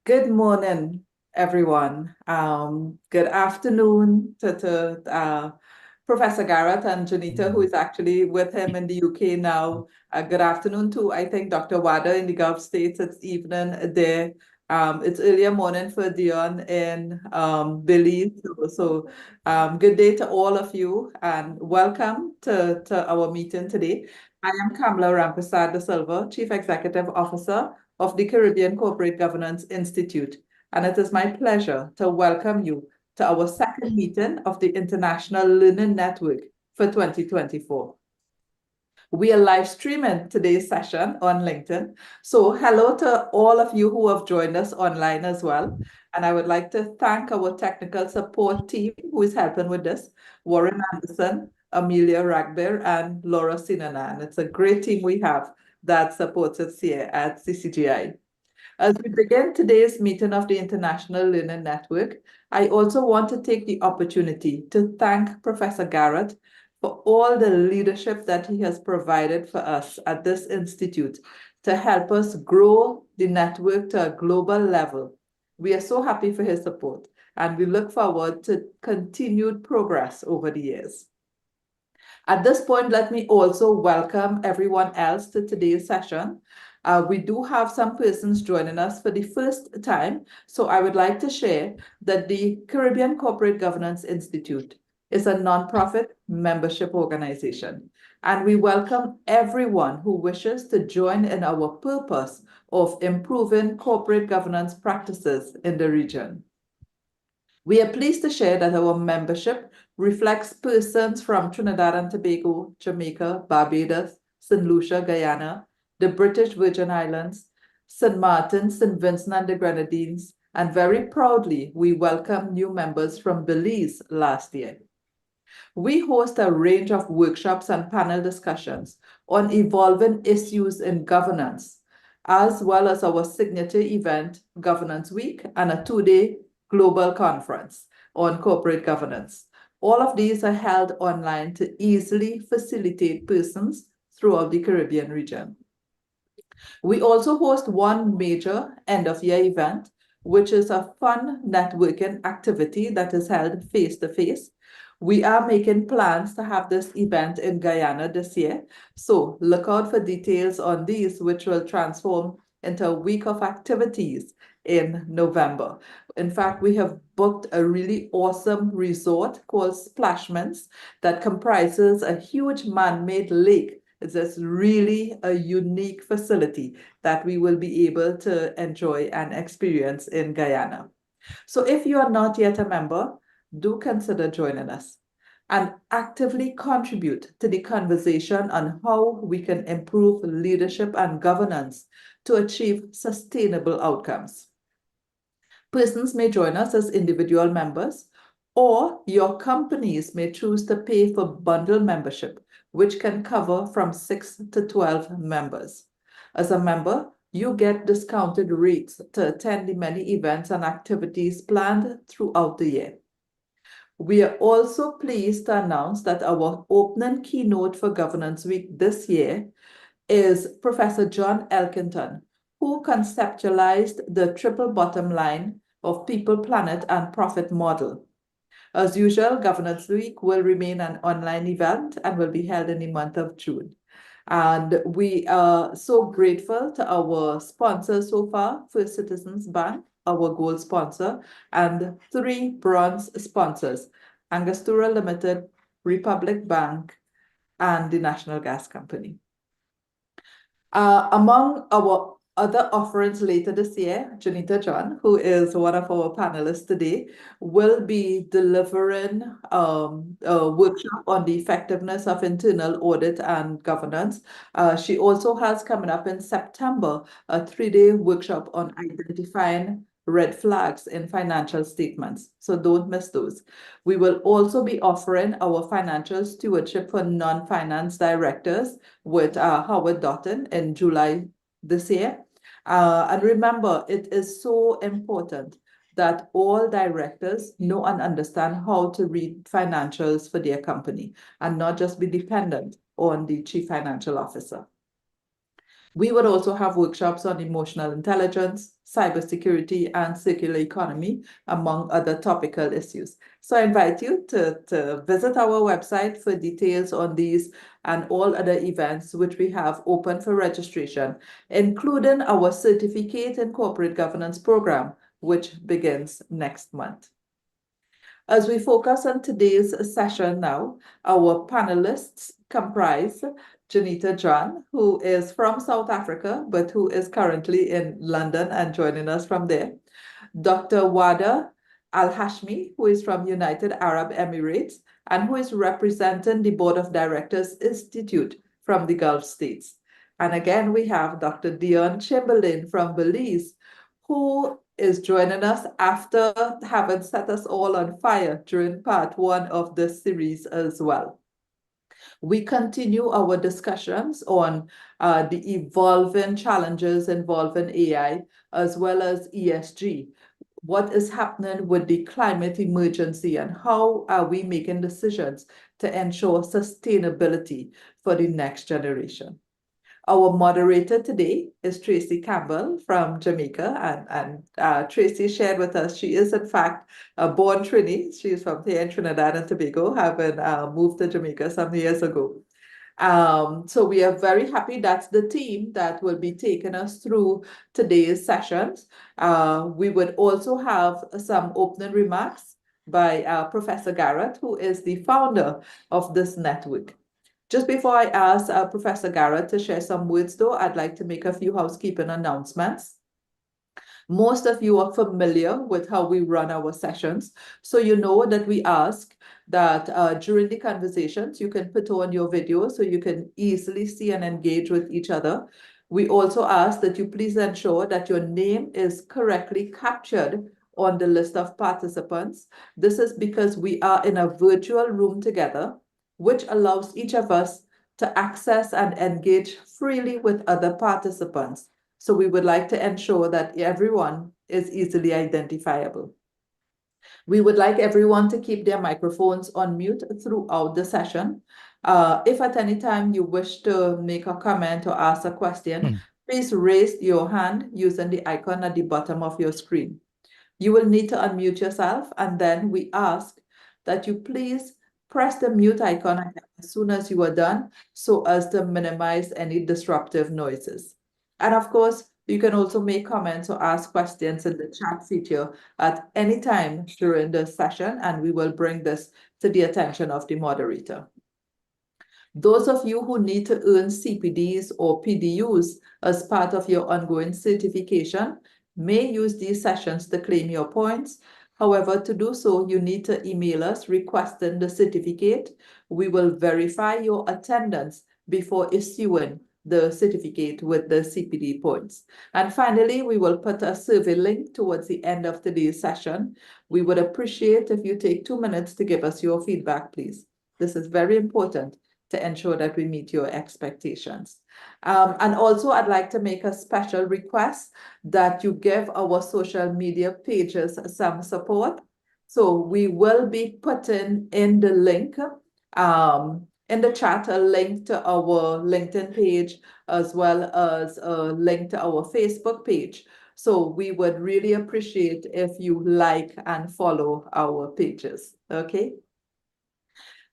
Good morning, everyone. Good afternoon to Professor Garratt and Jenitha, who is actually with him in the UK now. Good afternoon to, I think, Dr. Waddah in the Gulf States. It's evening there. It's earlier morning for Dionne in Belize. Good day to all of you and welcome to our meeting today. I am Kamla Rampersad de Silva, Chief Executive Officer of the Caribbean Corporate Governance Institute, and it is my pleasure to welcome you to our second meeting of the International Learning Network for 2024. We are live streaming today's session on LinkedIn. So hello to all of you who have joined us online as well. And I would like to thank our technical support team who is helping with this, Warren Anderson, Amelia Ragbir, and Laura Sinanan. It's a great team we have that supports us here at CCGI. As we begin today's meeting of the International Learning Network, I also want to take the opportunity to thank Professor Garratt for all the leadership that he has provided for us at this institute to help us grow the network to a global level. We are so happy for his support, and we look forward to continued progress over the years. At this point, let me also welcome everyone else to today's session. We do have some persons joining us for the first time, so I would like to share that the Caribbean Corporate Governance Institute is a nonprofit membership organization, and we welcome everyone who wishes to join in our purpose of improving corporate governance practices in the region. We are pleased to share that our membership reflects persons from Trinidad and Tobago, Jamaica, Barbados, St. Lucia, Guyana, the British Virgin Islands, St. Martin, St. Vincent and the Grenadines, and very proudly, we welcome new members from Belize last year. We host a range of workshops and panel discussions on evolving issues in governance, as well as our signature event, Governance Week, and a two-day global conference on corporate governance. All of these are held online to easily facilitate persons throughout the Caribbean region. We also host one major end-of-year event, which is a fun networking activity that is held face-to-face. We are making plans to have this event in Guyana this year, so look out for details on these, which will transform into a week of activities in November. In fact, we have booked a really awesome resort called Splashments that comprises a huge man-made lake. It's just really a unique facility that we will be able to enjoy and experience in Guyana. So if you are not yet a member, do consider joining us and actively contribute to the conversation on how we can improve leadership and governance to achieve sustainable outcomes. Persons may join us as individual members, or your companies may choose to pay for bundle membership, which can cover from 6 to 12 members. As a member, you get discounted rates to attend the many events and activities planned throughout the year. We are also pleased to announce that our opening keynote for Governance Week this year is Professor John Elkington, who conceptualized the triple bottom line of people, planet, and profit model. As usual, Governance Week will remain an online event and will be held in the month of June. And we are so grateful to our sponsors so far, First Citizens Bank, our gold sponsor, and 3 bronze sponsors, Angostura Limited, Republic Bank, and the National Gas Company. Among our other offerings later this year, Jenitha John, who is one of our panelists today, will be delivering a workshop on the effectiveness of internal audit and governance. She also has coming up in September a 3-day workshop on identifying red flags in financial statements. So don't miss those. We will also be offering our financial stewardship for non-finance directors with Howard Doughton in July this year. And remember, it is so important that all directors know and understand how to read financials for their company and not just be dependent on the chief financial officer. We would also have workshops on emotional intelligence, cybersecurity, and circular economy, among other topical issues. So I invite you to visit our website for details on these and all other events which we have open for registration, including our Certificate in Corporate Governance program, which begins next month. As we focus on today's session now, our panelists comprise Jenitha John, who is from South Africa, but who is currently in London and joining us from there. Dr. Waddah Al Hashmi, who is from United Arab Emirates and who is representing the Board of Directors Institute from the Gulf states. And again, we have Dr. Dionne Chamberlain from Belize, who is joining us after having set us all on fire during part one of this series as well. We continue our discussions on the evolving challenges involving AI as well as ESG. What is happening with the climate emergency and how are we making decisions to ensure sustainability for the next generation? Our moderator today is Tracy Campbell from Jamaica, and Tracy shared with us she is in fact a born Trini. She is from here in Trinidad and Tobago, having moved to Jamaica some years ago. So we are very happy that's the team that will be taking us through today's sessions. We would also have some opening remarks by Professor Garratt, who is the founder of this network. Just before I ask Professor Garratt to share some words, though, I'd like to make a few housekeeping announcements. Most of you are familiar with how we run our sessions, so you know that we ask that during the conversations, you can put on your video so you can easily see and engage with each other. We also ask that you please ensure that your name is correctly captured on the list of participants. This is because we are in a virtual room together, which allows each of us to access and engage freely with other participants. So we would like to ensure that everyone is easily identifiable. We would like everyone to keep their microphones on mute throughout the session. If at any time you wish to make a comment or ask a question, please raise your hand using the icon at the bottom of your screen. You will need to unmute yourself, and then we ask that you please press the mute icon as soon as you are done so as to minimize any disruptive noises. And of course, you can also make comments or ask questions in the chat feature at any time during the session, and we will bring this to the attention of the moderator. Those of you who need to earn CPDs or PDUs as part of your ongoing certification may use these sessions to claim your points. However, to do so, you need to email us requesting the certificate. We will verify your attendance before issuing the certificate with the CPD points. And finally, we will put a survey link towards the end of today's session. We would appreciate if you take 2 minutes to give us your feedback, please. This is very important to ensure that we meet your expectations. And also, I'd like to make a special request that you give our social media pages some support. So we will be putting in the link in the chat, a link to our LinkedIn page, as well as a link to our Facebook page. So we would really appreciate if you like and follow our pages, okay?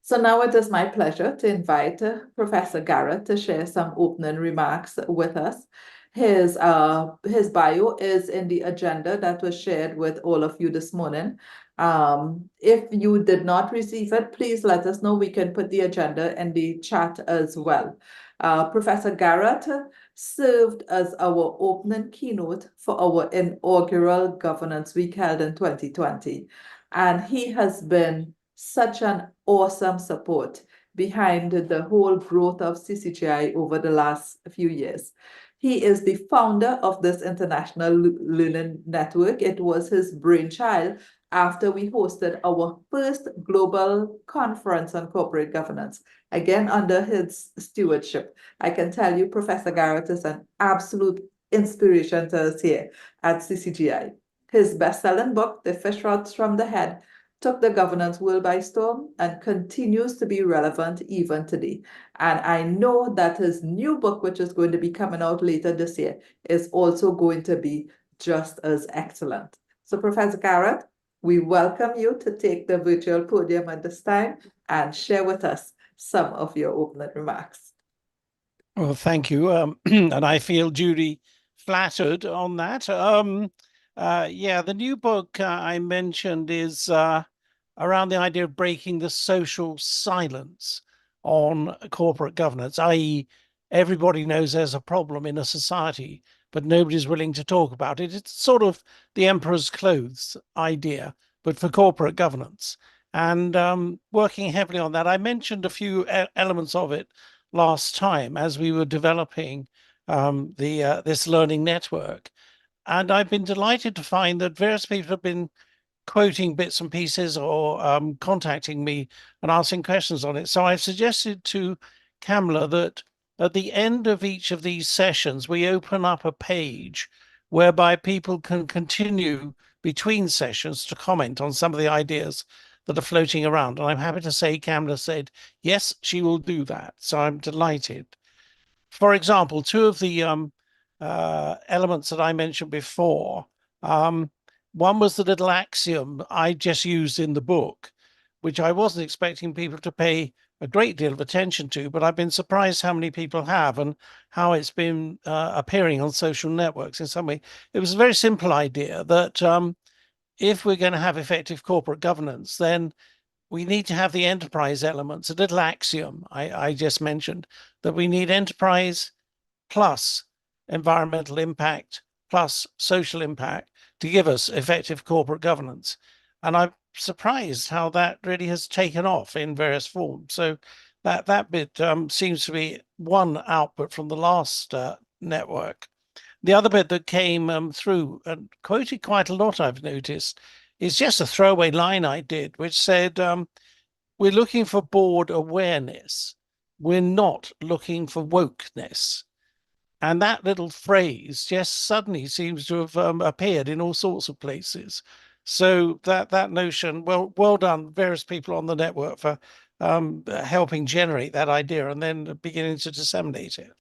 So now it is my pleasure to invite Professor Garratt to share some opening remarks with us. His bio is in the agenda that was shared with all of you this morning. If you did not receive it, please let us know. We can put the agenda in the chat as well. Professor Garratt served as our opening keynote for our inaugural Governance Week held in 2020. And he has been such an awesome support behind the whole growth of CCGI over the last few years. He is the founder of this international learning network. It was his brainchild after we hosted our first global conference on corporate governance, again under his stewardship. I can tell you Professor Garratt is an absolute inspiration to us here at CCGI. His best-selling book, The Fish Rods from the Head, took the governance world by storm and continues to be relevant even today. And I know that his new book, which is going to be coming out later this year, is also going to be just as excellent. So, Professor Garratt, we welcome you to take the virtual podium at this time and share with us some of your opening remarks. Well, thank you. And I feel duly flattered on that. Yeah, the new book I mentioned is around the idea of breaking the social silence on corporate governance, i.e., everybody knows there's a problem in a society, but nobody's willing to talk about it. It's sort of the emperor's clothes idea, but for corporate governance. And working heavily on that, I mentioned a few elements of it last time as we were developing this learning network. And I've been delighted to find that various people have been quoting bits and pieces or contacting me and asking questions on it. So I've suggested to Kamla that at the end of each of these sessions, we open up a page whereby people can continue between sessions to comment on some of the ideas that are floating around. And I'm happy to say Kamla said, yes, she will do that. So I'm delighted. For example, two of the elements that I mentioned before, one was the little axiom I just used in the book, which I wasn't expecting people to pay a great deal of attention to, but I've been surprised how many people have and how it's been appearing on social networks in some way. It was a very simple idea that if we're going to have effective corporate governance, then we need to have the enterprise elements, a little axiom I just mentioned, that we need enterprise plus environmental impact plus social impact to give us effective corporate governance. And I'm surprised how that really has taken off in various forms. So that bit seems to be one output from the last network. The other bit that came through and quoted quite a lot, I've noticed, is just a throwaway line I did, which said, we're looking for board awareness. We're not looking for wokeness. And that little phrase just suddenly seems to have appeared in all sorts of places. So that notion, well done, various people on the network for helping generate that idea and then beginning to disseminate it.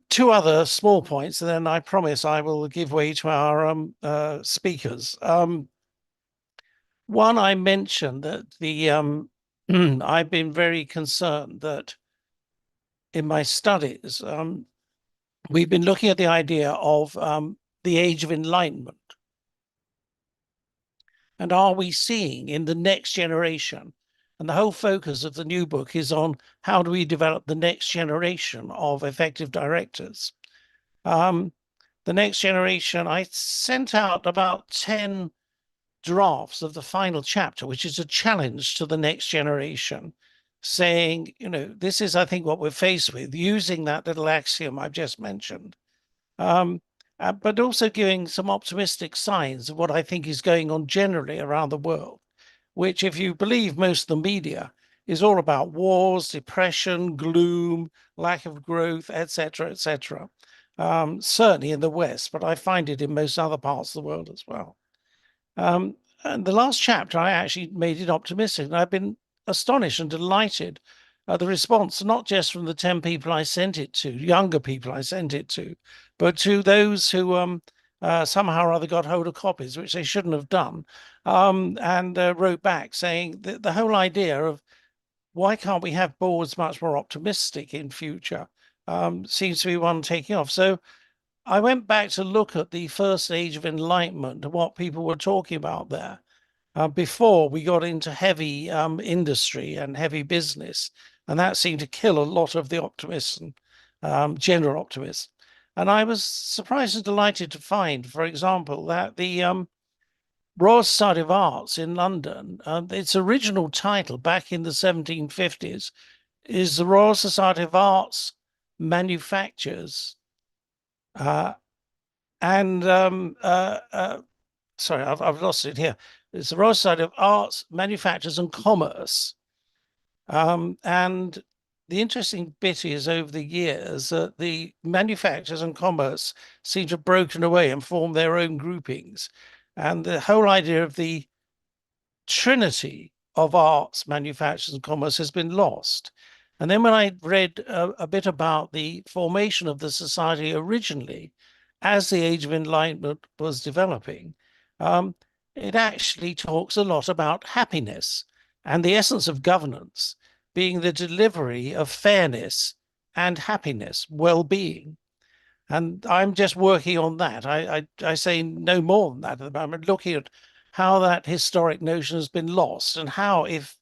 Two other small points, and then I promise I will give way to our speakers. One, I mentioned that the I've been very concerned that in my studies, we've been looking at the idea of the age of enlightenment. And are we seeing in the next generation, and the whole focus of the new book is on how do we develop the next generation of effective directors. The next generation, I sent out about 10 drafts of the final chapter, which is a challenge to the next generation, saying, this is, I think, what we're faced with, using that little axiom I've just mentioned, but also giving some optimistic signs of what I think is going on generally around the world, which, if you believe most of the media, is all about wars, depression, gloom, lack of growth, etc., etc. Certainly in the West, but I find it in most other parts of the world as well. And the last chapter, I actually made it optimistic, and I've been astonished and delighted at the response, not just from the 10 people I sent it to, younger people I sent it to, but to those who somehow or other got hold of copies, which they shouldn't have done, and wrote back saying that the whole idea of why can't we have boards much more optimistic in future seems to be one taking off. So I went back to look at the first age of enlightenment and what people were talking about there before we got into heavy industry and heavy business. And that seemed to kill a lot of the optimism, general optimism. And I was surprised and delighted to find, for example, that the Royal Society of Arts in London, its original title back in the 1750s is the Royal Society of Arts Manufactures sorry, I've lost it here. It's the Royal Society of Arts, Manufactures and Commerce. And the interesting bit is over the years that the manufacturers and commerce seem to have broken away and formed their own groupings. And the whole idea of the trinity of arts, manufactures, and commerce has been lost. And then when I read a bit about the formation of the society originally, as the Age of Enlightenment was developing, it actually talks a lot about happiness and the essence of governance being the delivery of fairness and happiness, well-being. And I'm just working on that. I say no more than that at the moment, looking at how that historic notion has been lost and how, if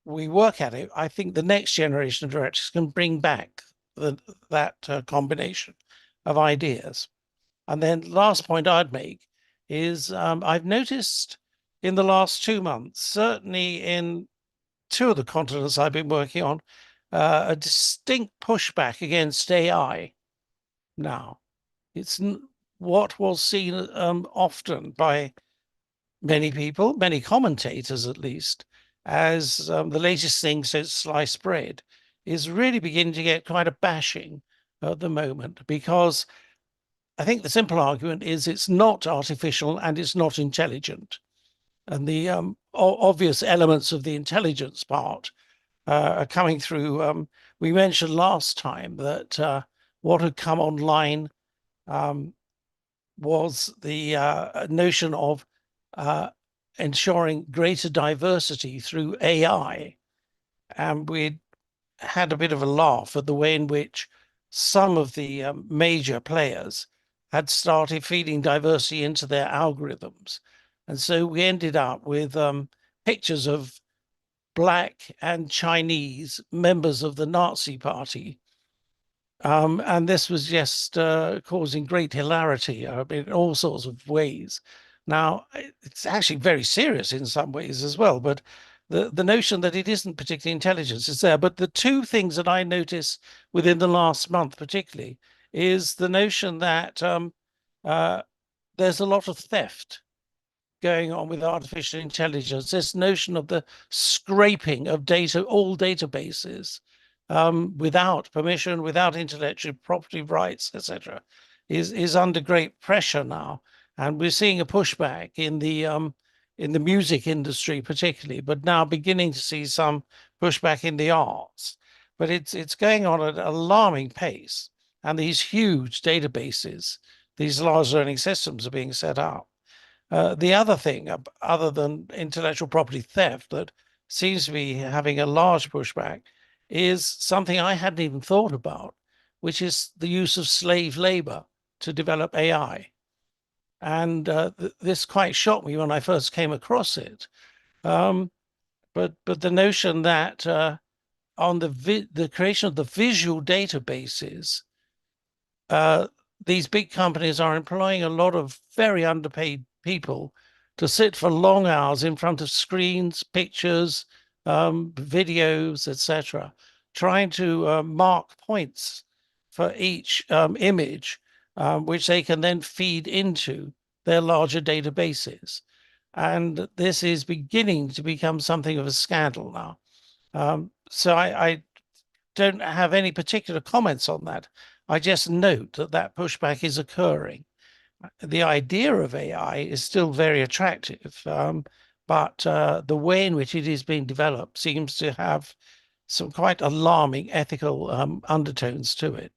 we work at it, I think the next generation of directors can bring back that combination of ideas. And then last point I'd make is I've noticed in the last 2 months, certainly in 2 of the continents I've been working on, a distinct pushback against AI now. It's what was seen often by many people, many commentators at least, as the latest thing since sliced bread, is really beginning to get quite a bashing at the moment, because I think the simple argument is it's not artificial and it's not intelligent. And the obvious elements of the intelligence part are coming through. We mentioned last time that what had come online was the notion of ensuring greater diversity through AI. And we had a bit of a laugh at the way in which some of the major players had started feeding diversity into their algorithms. And so we ended up with pictures of Black and Chinese members of the Nazi Party. And this was just causing great hilarity in all sorts of ways. Now, it's actually very serious in some ways as well, but the notion that it isn't particularly intelligence is there. But the 2 things that I noticed within the last month particularly is the notion that there's a lot of theft going on with artificial intelligence. This notion of the scraping of data, all databases, without permission, without intellectual property rights, etc., is under great pressure now. And we're seeing a pushback in the music industry particularly, but now beginning to see some pushback in the arts. But it's going on at an alarming pace. And these huge databases, these large learning systems are being set up. The other thing, other than intellectual property theft, that seems to be having a large pushback is something I hadn't even thought about, which is the use of slave labor to develop AI. And this quite shocked me when I first came across it. But the notion that on the creation of the visual databases, these big companies are employing a lot of very underpaid people to sit for long hours in front of screens, pictures, videos, etc., trying to mark points for each image, which they can then feed into their larger databases. And this is beginning to become something of a scandal now. So I don't have any particular comments on that. I just note that that pushback is occurring. The idea of AI is still very attractive, but the way in which it is being developed seems to have some quite alarming ethical undertones to it.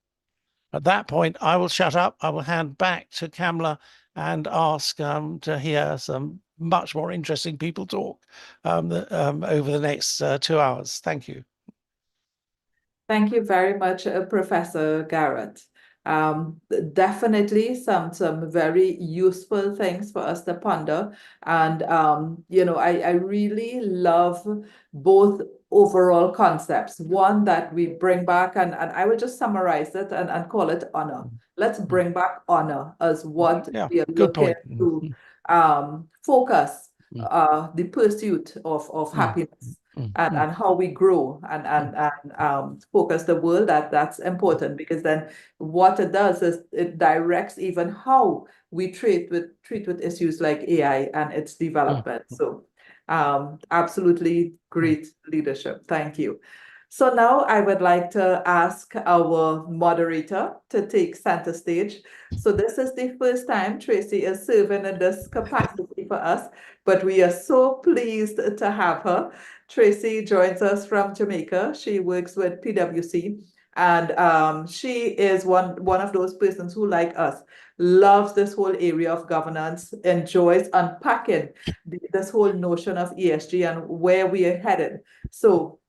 At that point, I will shut up. I will hand back to Kamla and ask to hear some much more interesting people talk over the next 2 hours. Thank you. Thank you very much, Professor Garratt. Definitely some very useful things for us to ponder. And, I really love both overall concepts. One that we bring back, and I would just summarize it and call it honor. Let's bring back honor as what we are looking to focus the pursuit of happiness. And how we grow and focus the world, that's important, because then what it does is it directs even how we treat with issues like AI and its development. So absolutely great leadership. Thank you. So now I would like to ask our moderator to take center stage. So this is the first time Tracy is serving in this capacity. for us, but we are so pleased to have her. Tracy joins us from Jamaica. She works with PwC, and she is one of those persons who, like us, loves this whole area of governance, enjoys unpacking this whole notion of ESG and where we are headed. So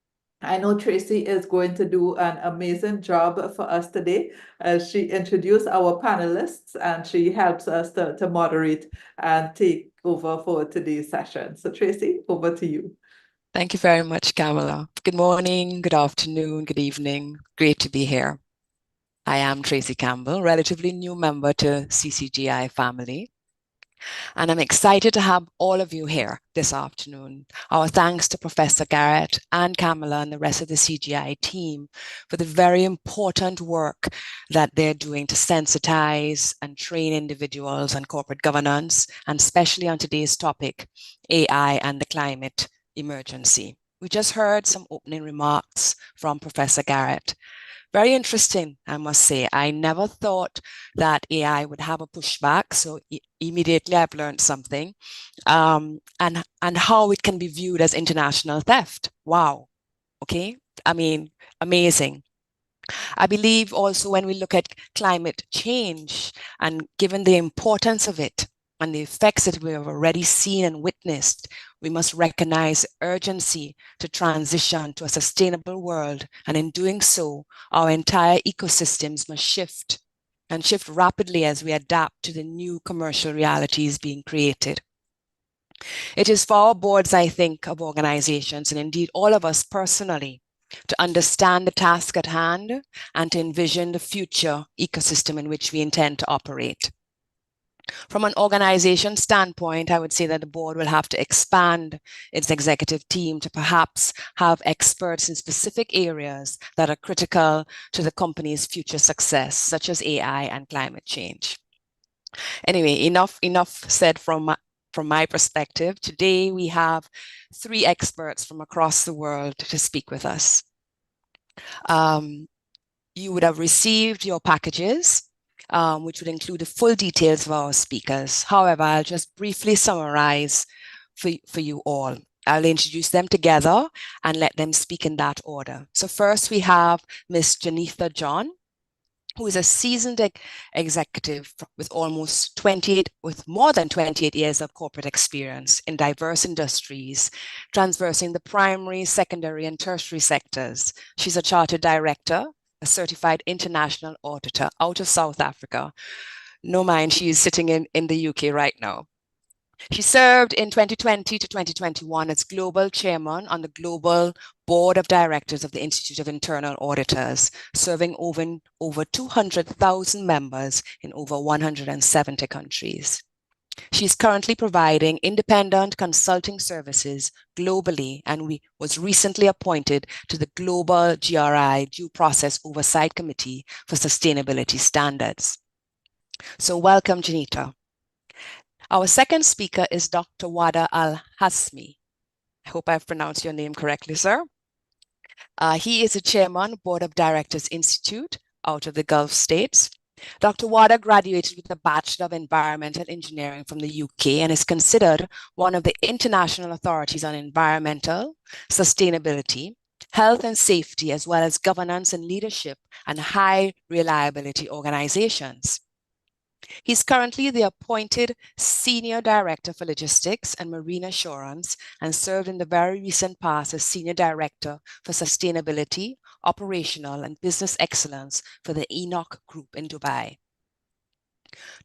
I know Tracy is going to do an amazing job for us today as she introduces our panelists and she helps us to moderate and take over for today's session. So Tracy, over to you. Thank you very much, Kamla. Good morning, good afternoon, good evening. Great to be here. I am Tracy Campbell, relatively new member to CCGI family. And I'm excited to have all of you here this afternoon. Our thanks to Professor Garratt and Kamla and the rest of the CGI team for the very important work that they're doing to sensitize and train individuals on corporate governance, and especially on today's topic, AI and the climate emergency. We just heard some opening remarks from Professor Garratt. Very interesting, I must say. I never thought that AI would have a pushback, so immediately I've learned something, and how it can be viewed as international theft. Wow. Okay. I mean, amazing. I believe also when we look at climate change and given the importance of it and the effects that we have already seen and witnessed, we must recognize urgency to transition to a sustainable world. And in doing so, our entire ecosystems must shift and shift rapidly as we adapt to the new commercial realities being created. It is for our boards, I think, of organizations, and indeed all of us personally, to understand the task at hand and to envision the future ecosystem in which we intend to operate. From an organization standpoint, I would say that the board will have to expand its executive team to perhaps have experts in specific areas that are critical to the company's future success, such as AI and climate change. Anyway, enough said from my perspective. Today, we have 3 experts from across the world to speak with us. You would have received your packages, which would include the full details of our speakers. However, I'll just briefly summarize for you all. I'll introduce them together and let them speak in that order. So first we have Ms. Jenitha John, who is a seasoned executive with more than 28 years of corporate experience in diverse industries, traversing the primary, secondary, and tertiary sectors. She's a chartered director, a certified international auditor out of South Africa. No mind, she is sitting in the UK right now. She served in 2020 to 2021 as global chairman on the global board of directors of the Institute of Internal Auditors, serving over 200,000 members in over 170 countries. She's currently providing independent consulting services globally and was recently appointed to the Global GRI Due Process Oversight Committee for Sustainability Standards. So welcome, Jenitha. Our second speaker is Dr. Waddah Al Hashmi. I hope I've pronounced your name correctly, sir. He is the chairman, Board of Directors Institute out of the Gulf states. Dr. Waddah graduated with a Bachelor of Environmental Engineering from the UK and is considered one of the international authorities on environmental, sustainability, health and safety, as well as governance and leadership and high reliability organizations. He's currently the appointed Senior Director for Logistics and Marine Assurance and served in the very recent past as Senior Director for Sustainability, Operational and Business Excellence for the Enoch Group in Dubai.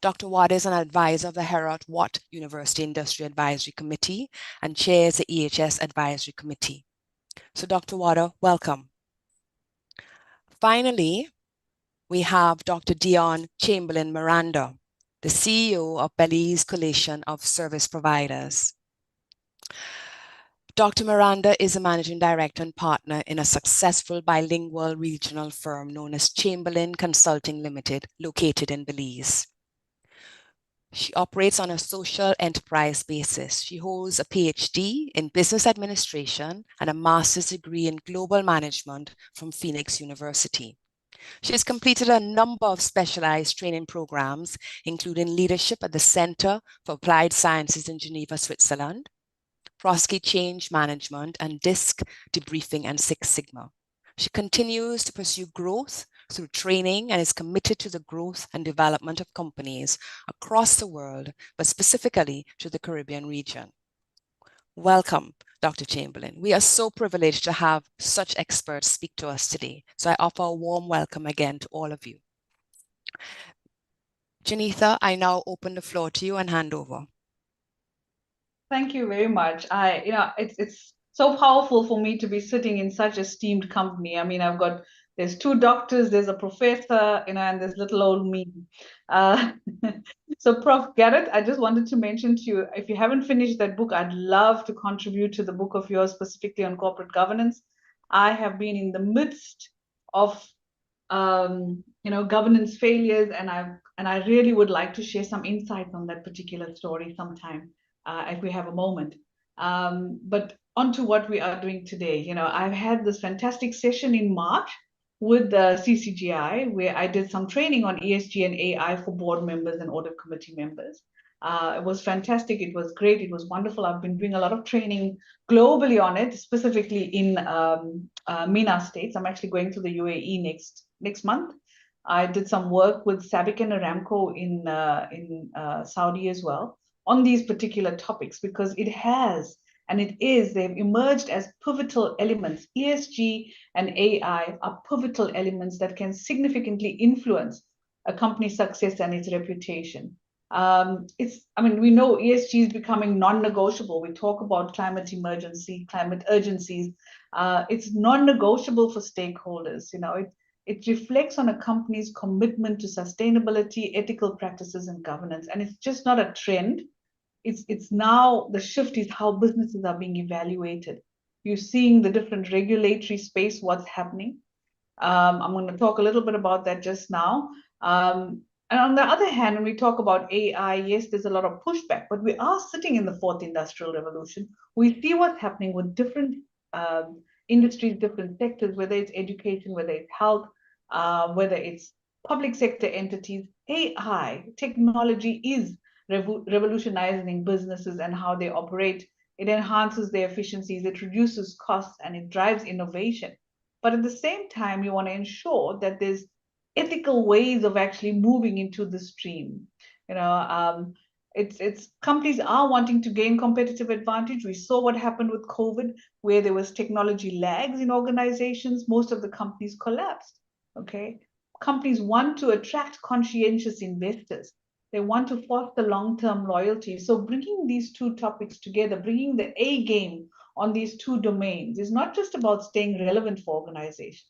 Dr. Waddah is an advisor of the Garratt Watt University Industry Advisory Committee and chairs the EHS Advisory Committee. So Dr. Waddah, welcome. Finally, we have Dr. Dionne Chamberlain Miranda, the CEO of Belize Coalition of Service Providers. Dr. Miranda is a managing director and partner in a successful bilingual regional firm known as Chamberlain Consulting Limited, located in Belize. She operates on a social enterprise basis. She holds a PhD in business administration and a master's degree in global management from Phoenix University. She has completed a number of specialized training programs, including leadership at the Center for Applied Sciences in Geneva, Switzerland, Prosky Change Management, and DISC Debriefing and Six Sigma. She continues to pursue growth through training and is committed to the growth and development of companies across the world, but specifically to the Caribbean region. Welcome, Dr. Chamberlain. We are so privileged to have such experts speak to us today. So I offer a warm welcome again to all of you. Jenitha, I now open the floor to you and hand over. Thank you very much. It's so powerful for me to be sitting in such esteemed company. I mean, there's two doctors, there's a professor, and there's little old me. So Prof. Garratt, I just wanted to mention to you, if you haven't finished that book, I'd love to contribute to the book of yours specifically on corporate governance. I have been in the midst of governance failures, and I really would like to share some insights on that particular story sometime if we have a moment. But on to what we are doing today. I've had this fantastic session in March with the CCGI, where I did some training on ESG and AI for board members and audit committee members. It was fantastic. It was great. It was wonderful. I've been doing a lot of training globally on it, specifically in MENA states. I'm actually going to the UAE next month. I did some work with SABIC and Aramco in Saudi as well on these particular topics, because they've emerged as pivotal elements. ESG and AI are pivotal elements that can significantly influence a company's success and its reputation. We know ESG is becoming non-negotiable. We talk about climate emergency, climate urgencies. It's non-negotiable for stakeholders. It reflects on a company's commitment to sustainability, ethical practices, and governance. And it's just not a trend. It's now the shift is how businesses are being evaluated. You're seeing the different regulatory space, what's happening. I'm going to talk a little bit about that just now. And on the other hand, when we talk about AI, yes, there's a lot of pushback, but we are sitting in the fourth industrial revolution. We see what's happening with different industries, different sectors, whether it's education, whether it's health, whether it's public sector entities. AI technology is revolutionizing businesses and how they operate. It enhances their efficiencies, it reduces costs, and it drives innovation. But at the same time, you want to ensure that there's ethical ways of actually moving into the stream. It's companies are wanting to gain competitive advantage. We saw what happened with COVID, where there was technology lags in organizations. Most of the companies collapsed. Okay, companies want to attract conscientious investors. They want to foster long-term loyalty. So bringing these two topics together, bringing the A game on these two domains is not just about staying relevant for organizations.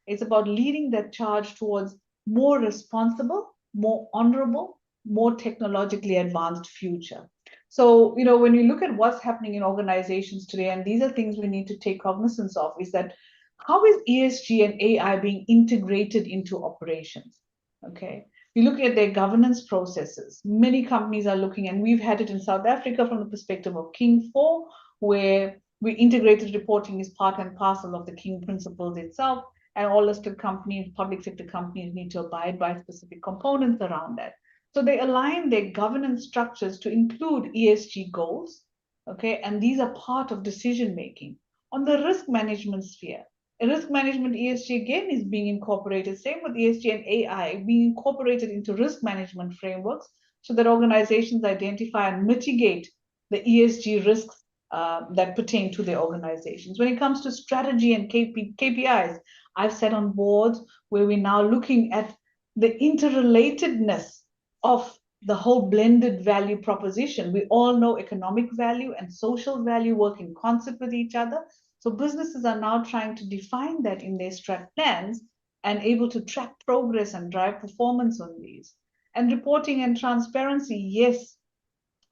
It's about leading that charge towards more responsible, more honorable, more technologically advanced future. So, when you look at what's happening in organizations today, and these are things we need to take cognizance of, is that how is ESG and AI being integrated into operations? Okay. You look at their governance processes. Many companies are looking, and we've had it in South Africa from the perspective of King 4, where we integrated reporting is part and parcel of the King principles itself, and all listed companies, public sector companies need to abide by specific components around that. So they align their governance structures to include ESG goals, okay, and these are part of decision making. On the risk management sphere, risk management ESG again is being incorporated, same with ESG and AI, being incorporated into risk management frameworks so that organizations identify and mitigate the ESG risks that pertain to their organizations. When it comes to strategy and KPIs, I've sat on boards where we're now looking at the interrelatedness of the whole blended value proposition. We all know economic value and social value work in concert with each other. So businesses are now trying to define that in their strat plans and able to track progress and drive performance on these. And reporting and transparency, yes,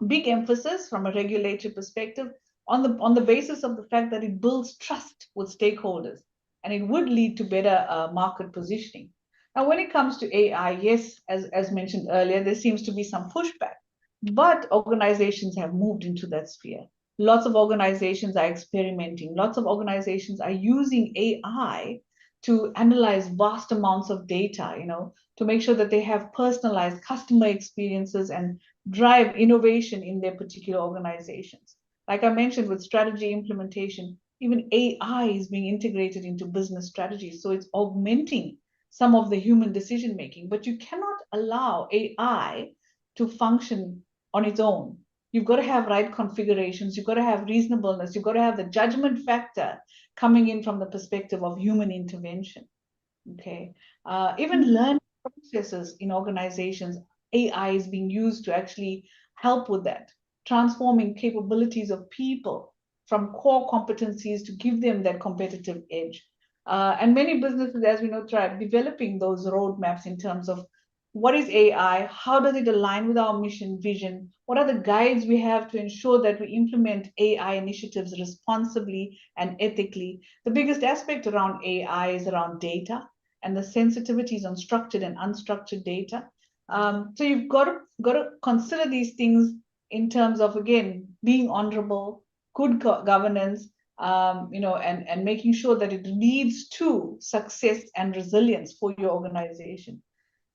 big emphasis from a regulatory perspective on the basis of the fact that it builds trust with stakeholders and it would lead to better market positioning. Now, when it comes to AI, yes, as mentioned earlier, there seems to be some pushback, but organizations have moved into that sphere. Lots of organizations are experimenting. Lots of organizations are using AI to analyze vast amounts of data, to make sure that they have personalized customer experiences and drive innovation in their particular organizations. Like I mentioned, with strategy implementation, even AI is being integrated into business strategies. So it's augmenting some of the human decision making, but you cannot allow AI to function on its own. You've got to have right configurations, you've got to have reasonableness, you've got to have the judgment factor coming in from the perspective of human intervention. Okay. Even learning processes in organizations, AI is being used to actually help with that, transforming capabilities of people from core competencies to give them that competitive edge. And many businesses, as we know, try developing those roadmaps in terms of what is AI, how does it align with our mission, vision, what are the guides we have to ensure that we implement AI initiatives responsibly and ethically. The biggest aspect around AI is around data and the sensitivities on structured and unstructured data. So you've got to consider these things in terms of, again, being honorable, good governance, and making sure that it leads to success and resilience for your organization.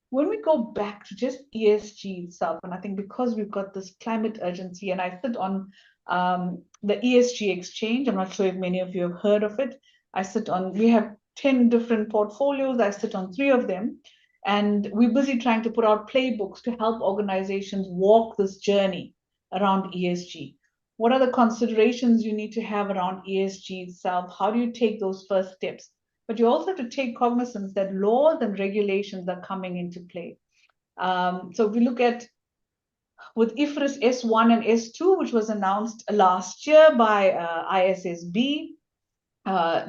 When we go back to just ESG itself, and I think because we've got this climate urgency, and I sit on the ESG exchange, I'm not sure if many of you have heard of it. We have 10 different portfolios. I sit on 3 of them, and we're busy trying to put out playbooks to help organizations walk this journey around ESG. What are the considerations you need to have around ESG itself? How do you take those first steps? But you also have to take cognizance that laws and regulations are coming into play. So if we look at with IFRS S1 and S2, which was announced last year by ISSB,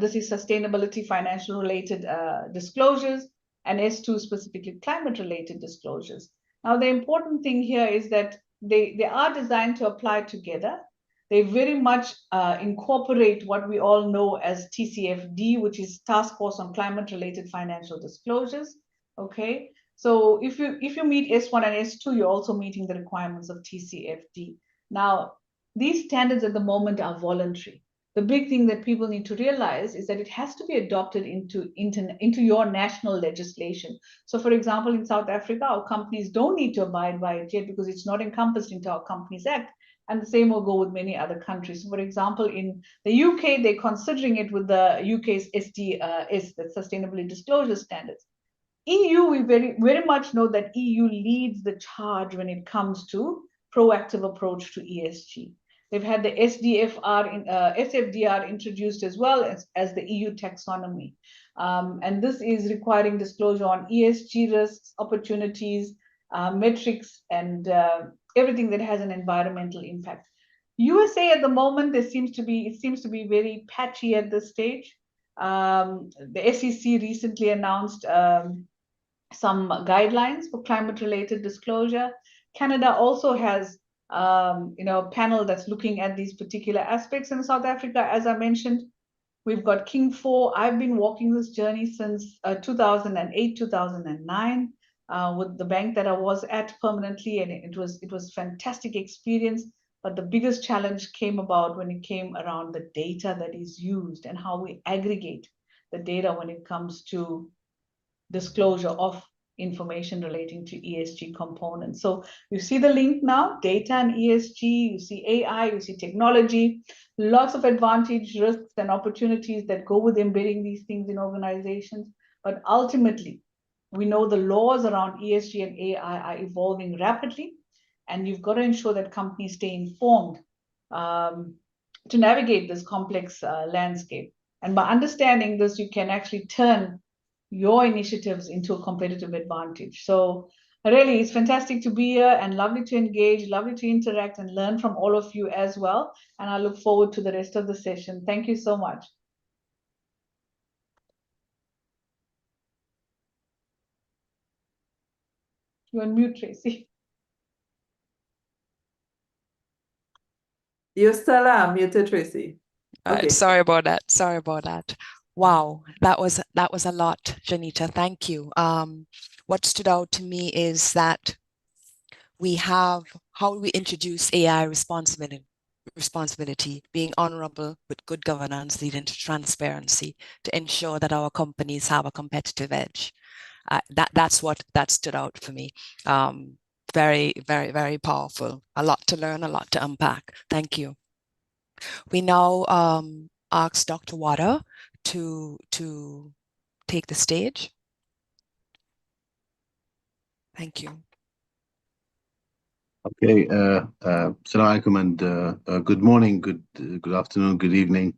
this is sustainability financial related disclosures, and S2 specifically climate related disclosures. Now, the important thing here is that they are designed to apply together. They very much incorporate what we all know as TCFD, which is Task Force on Climate-Related Financial Disclosures. Okay, so if you meet S1 and S2, you're also meeting the requirements of TCFD. Now, these standards at the moment are voluntary. The big thing that people need to realize is that it has to be adopted into your national legislation. So, for example, in South Africa, our companies don't need to abide by it yet because it's not encompassed into our Companies Act. And the same will go with many other countries. So, for example, in the UK, they're considering it with the UK's SDS, the Sustainability Disclosure Standards. EU, we very much know that EU leads the charge when it comes to proactive approach to ESG. They've had the SFDR introduced as well as the EU taxonomy. And this is requiring disclosure on ESG risks, opportunities, metrics, and everything that has an environmental impact. USA at the moment, it seems to be very patchy at this stage. The SEC recently announced some guidelines for climate-related disclosure. Canada also has a panel that's looking at these particular aspects. In South Africa, as I mentioned, we've got King 4. I've been walking this journey since 2008, 2009. With the bank that I was at permanently, and it was fantastic experience. But the biggest challenge came about when it came around the data that is used and how we aggregate the data when it comes to disclosure of information relating to ESG components. So you see the link now, data and ESG, you see AI, you see technology, lots of advantage, risks, and opportunities that go with embedding these things in organizations. But ultimately, we know the laws around ESG and AI are evolving rapidly, and you've got to ensure that companies stay informed to navigate this complex landscape. And by understanding this, you can actually turn your initiatives into a competitive advantage. So really, it's fantastic to be here and lovely to engage, lovely to interact and learn from all of you as well. And I look forward to the rest of the session. Thank you so much. You're on mute, Tracy. You're still muted, Tracy. Okay. Sorry about that. Wow, that was a lot, Jenitha. Thank you. What stood out to me is that we have how we introduce AI responsibly responsibility, being honorable with good governance leading to transparency to ensure that our companies have a competitive edge. That's what that stood out for me. Very, very, very powerful. A lot to learn, a lot to unpack. Thank you. We now ask Dr. Waddah to take the stage. Thank you. Okay, Assalamu alaikum and good morning, good afternoon, good evening,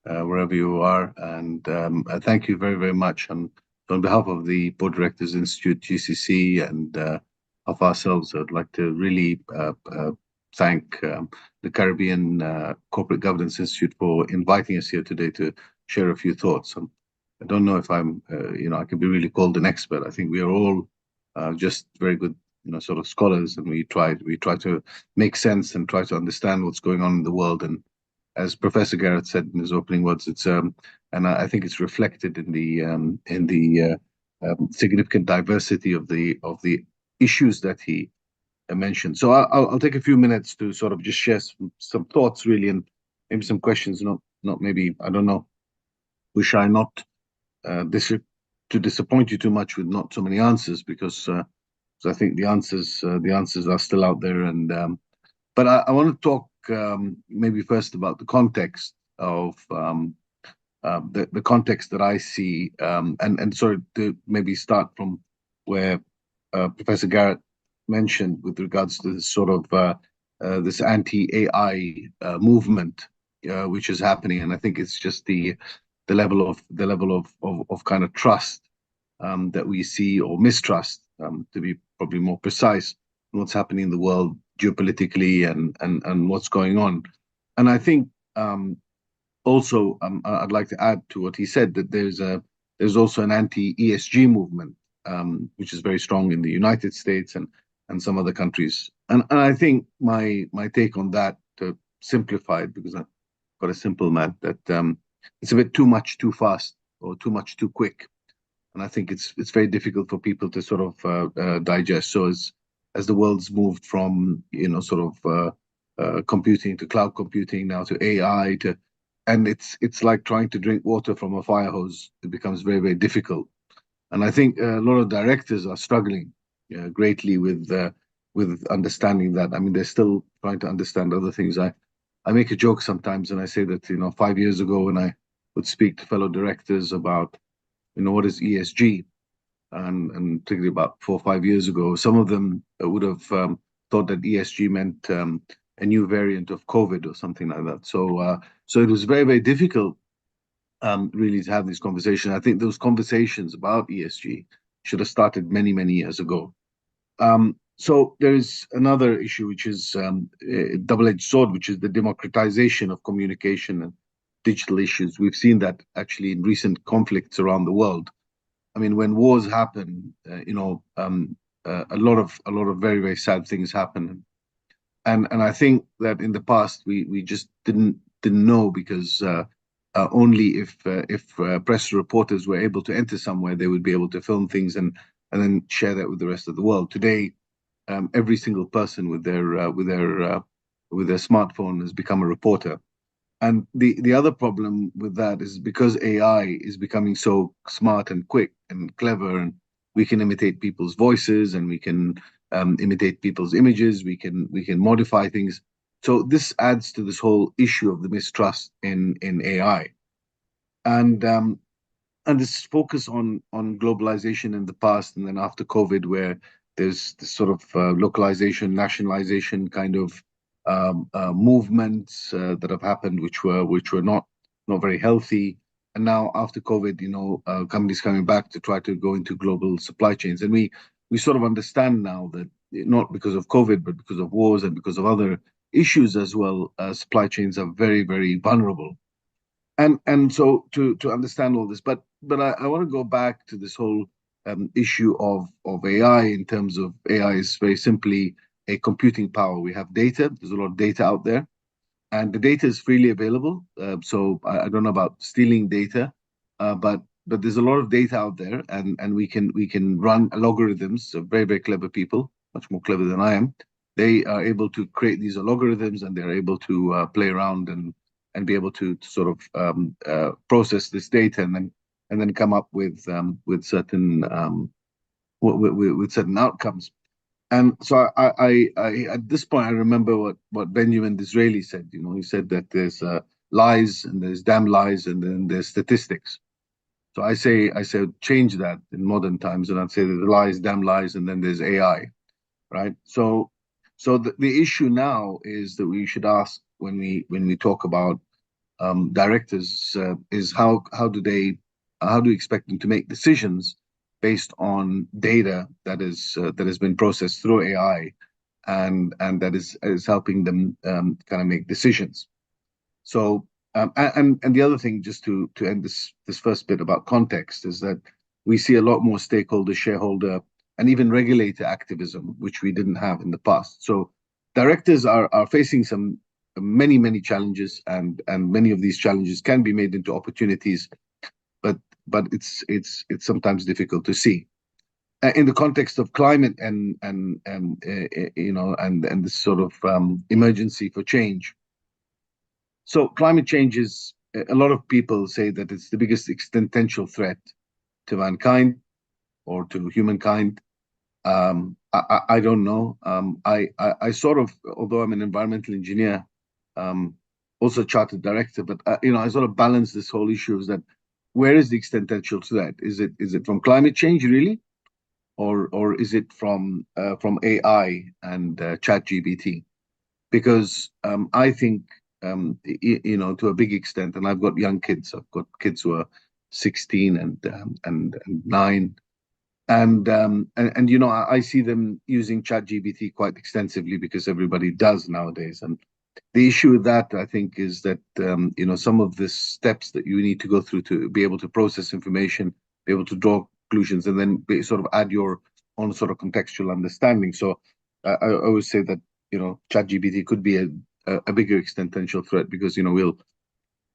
wherever you are. And thank you very, very much on behalf of the Board Directors Institute, GCC, and of ourselves. I'd like to really thank the Caribbean Corporate Governance Institute for inviting us here today to share a few thoughts. I don't know if I'm, I can be really called an expert. I think we are all just very good sort of scholars, and we try to make sense and try to understand what's going on in the world. And as Professor Garratt said in his opening words, it's and I think it's reflected in the significant diversity of the issues that he mentioned. So I'll take a few minutes to sort of just share some thoughts, really, and maybe some questions. Not maybe, I don't know. Wish I not to disappoint you too much with not so many answers, because so I think the answers are still out there. And but I want to talk maybe first about the context of the context that I see, and sort of to maybe start from where Professor Garratt mentioned with regards to this sort of this anti-AI movement which is happening. And I think it's just the level of kind of trust that we see, or mistrust, to be probably more precise, what's happening in the world geopolitically and what's going on. And I think also I'd like to add to what he said, that there's also an anti-ESG movement, which is very strong in the United States and some other countries. And I think my take on that, to simplify it, because I've got a simple man, that it's a bit too much too fast, or too much too quick. And I think it's very difficult for people to sort of digest. So as the world's moved from sort of computing to cloud computing, now to AI, and it's like trying to drink water from a fire hose. It becomes very, very difficult. And I think a lot of directors are struggling greatly with understanding that. I mean, they're still trying to understand other things. I make a joke sometimes, and I say that 5 years ago, when I would speak to fellow directors about what is ESG, and particularly about 4 or 5 years ago, some of them would have thought that ESG meant a new variant of COVID or something like that. So it was very, very difficult really to have this conversation. I think those conversations about ESG should have started many, many years ago. So there is another issue, which is a double-edged sword, which is the democratization of communication and digital issues. We've seen that actually in recent conflicts around the world. I mean, when wars happen, a lot of very, very sad things happen. And I think that in the past we just didn't know, because only if press reporters were able to enter somewhere, they would be able to film things and then share that with the rest of the world. Today, every single person with their smartphone has become a reporter. And the other problem with that is, because AI is becoming so smart and quick and clever, and we can imitate people's voices, and we can imitate people's images, we can modify things. So this adds to this whole issue of the mistrust in AI, and this focus on globalization in the past, and then after COVID, where there's this sort of localization, nationalization kind of movements that have happened, which were not very healthy. And now after COVID, companies coming back to try to go into global supply chains. And we sort of understand now that, not because of COVID, but because of wars and because of other issues as well, supply chains are very, very vulnerable. And so to understand all this, but I want to go back to this whole issue of AI, in terms of AI is very simply a computing power. We have data. There's a lot of data out there, and the data is freely available. So I don't know about stealing data, but there's a lot of data out there, and we can run algorithms. So very, very clever people, much more clever than I am, they are able to create these algorithms, and they're able to play around and be able to sort of process this data and then come up with certain with certain outcomes. And so I at this point, I remember what Benjamin Disraeli said. You know, he said that there's lies, and there's damn lies, and then there's statistics. So I said change that in modern times, and I'd say there's lies, damn lies, and then there's AI, right? So the issue now is that we should ask when we talk about directors is how do we expect them to make decisions based on data that has been processed through AI, and that is helping them kind of make decisions. So and the other thing, just to end this first bit about context, is that we see a lot more stakeholder, shareholder, and even regulator activism, which we didn't have in the past. So directors are facing some many challenges, and many of these challenges can be made into opportunities, but it's sometimes difficult to see. In the context of climate and you know, and this sort of emergency for change. So climate change is, a lot of people say that it's the biggest existential threat to mankind or to humankind. I don't know. I sort of, although I'm an environmental engineer, also chartered director, but you know, I sort of balance this whole issue is that where is the existential threat? Is it from climate change really, or is it from AI and ChatGPT? Because I think you know, to a big extent, and I've got young kids. I've got kids who are 16 and 9. And you know, I see them using ChatGPT quite extensively because everybody does nowadays. And the issue with that, I think, is that you know, some of the steps that you need to go through to be able to process information, be able to draw conclusions, and then sort of add your own sort of contextual understanding. So I always say that, you know, ChatGPT could be a bigger existential threat, because you know, we'll,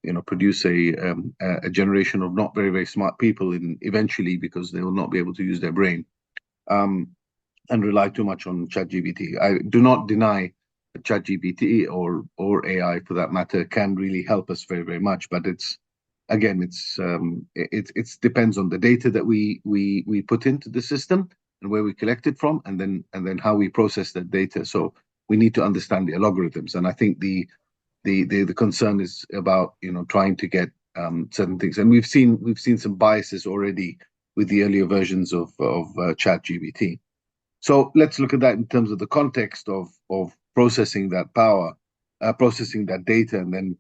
you know, produce a generation of not very smart people eventually, because they will not be able to use their brain and rely too much on ChatGPT. I do not deny that ChatGPT or AI, for that matter, can really help us very much, but it's depends on the data that we put into the system and where we collect it from, and then how we process that data. So we need to understand the algorithms, and I think the concern is about, you know, trying to get certain things, and we've seen some biases already with the earlier versions of ChatGPT. So let's look at that in terms of the context of processing that power, processing that data, and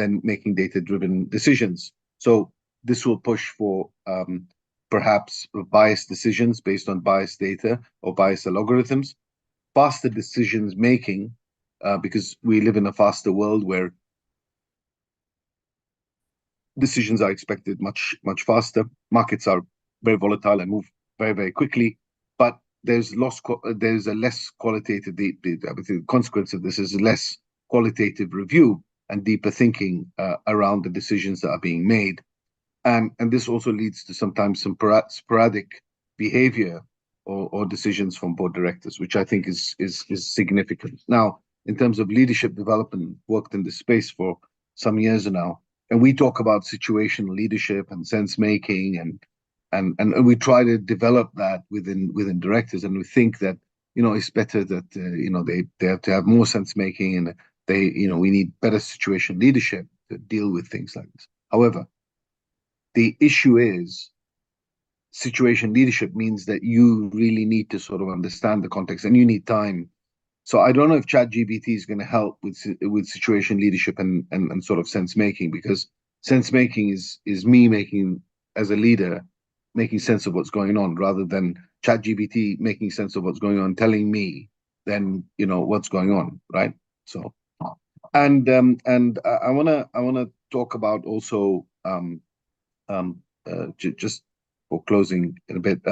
then making data-driven decisions. So this will push for perhaps biased decisions based on biased data or biased algorithms, faster decisions making, because we live in a faster world where decisions are expected much faster. Markets are very volatile and move very quickly, but there's a less qualitative. The consequence of this is less qualitative review and deeper thinking around the decisions that are being made, and this also leads to sometimes some sporadic behavior or decisions from board directors, which I think is significant. Now, in terms of leadership development, worked in this space for some years now, and we talk about situational leadership and sense making, and we try to develop that within directors, and we think that, you know, it's better that you know, they have to have more sense making, and we need better situation leadership to deal with things like this. However, the issue is, situation leadership means that you really need to sort of understand the context, and you need time. So I don't know if ChatGPT is going to help with situation leadership and sort of sense making, because sense making is me making, as a leader, making sense of what's going on, rather than ChatGPT making sense of what's going on, telling me then, you know, what's going on, right? So and I wanna talk about also just for closing in a bit,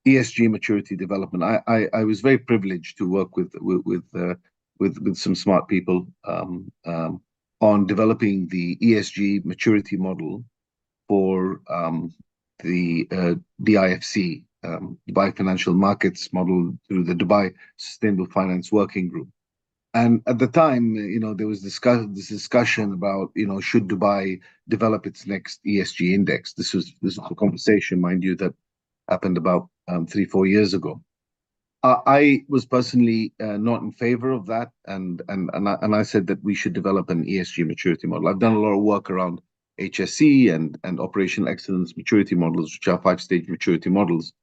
ESG maturity development. I was very privileged to work with some smart people on developing the ESG maturity model for the DIFC, Dubai financial markets model through the Dubai Sustainable Finance Working Group. And at the time, there was this discussion about, should Dubai develop its next ESG index? This was a conversation, mind you, that happened about 3-4 years ago. I was personally not in favor of that, and I said that we should develop an ESG maturity model. I've done a lot of work around HSE and operational excellence maturity models, which are 5-stage maturity models.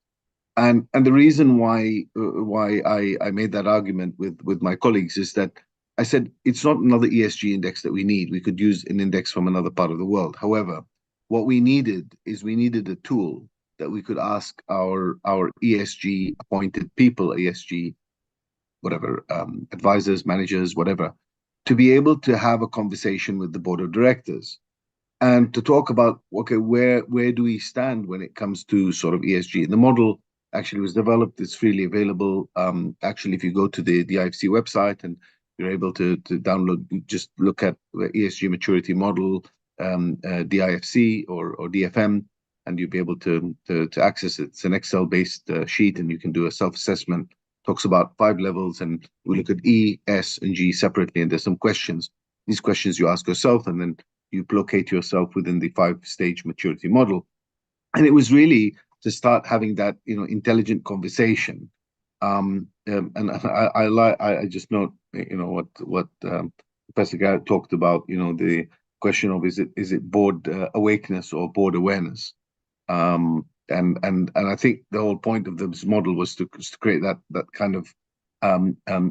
And the reason why I made that argument with my colleagues is that I said it's not another ESG index that we need. We could use an index from another part of the world. However, what we needed a tool that we could ask our ESG appointed people, ESG whatever, advisors, managers, whatever, to be able to have a conversation with the board of directors and to talk about, okay, where do we stand when it comes to sort of ESG? And the model actually was developed, it's freely available. Actually, if you go to the IFC website and you're able to download, just look at the ESG maturity model, DIFC or DFM, and you'll be able to access it. It's an Excel-based sheet, and you can do a self-assessment. Talks about 5 levels, and we look at E, S, and G separately, and there's some questions. These questions you ask yourself, and then you locate yourself within the 5-stage maturity model. And it was really to start having that, intelligent conversation. And I just note, what Professor Garratt talked about, the question of is it board awakeness or board awareness? And I think the whole point of this model was to create that kind of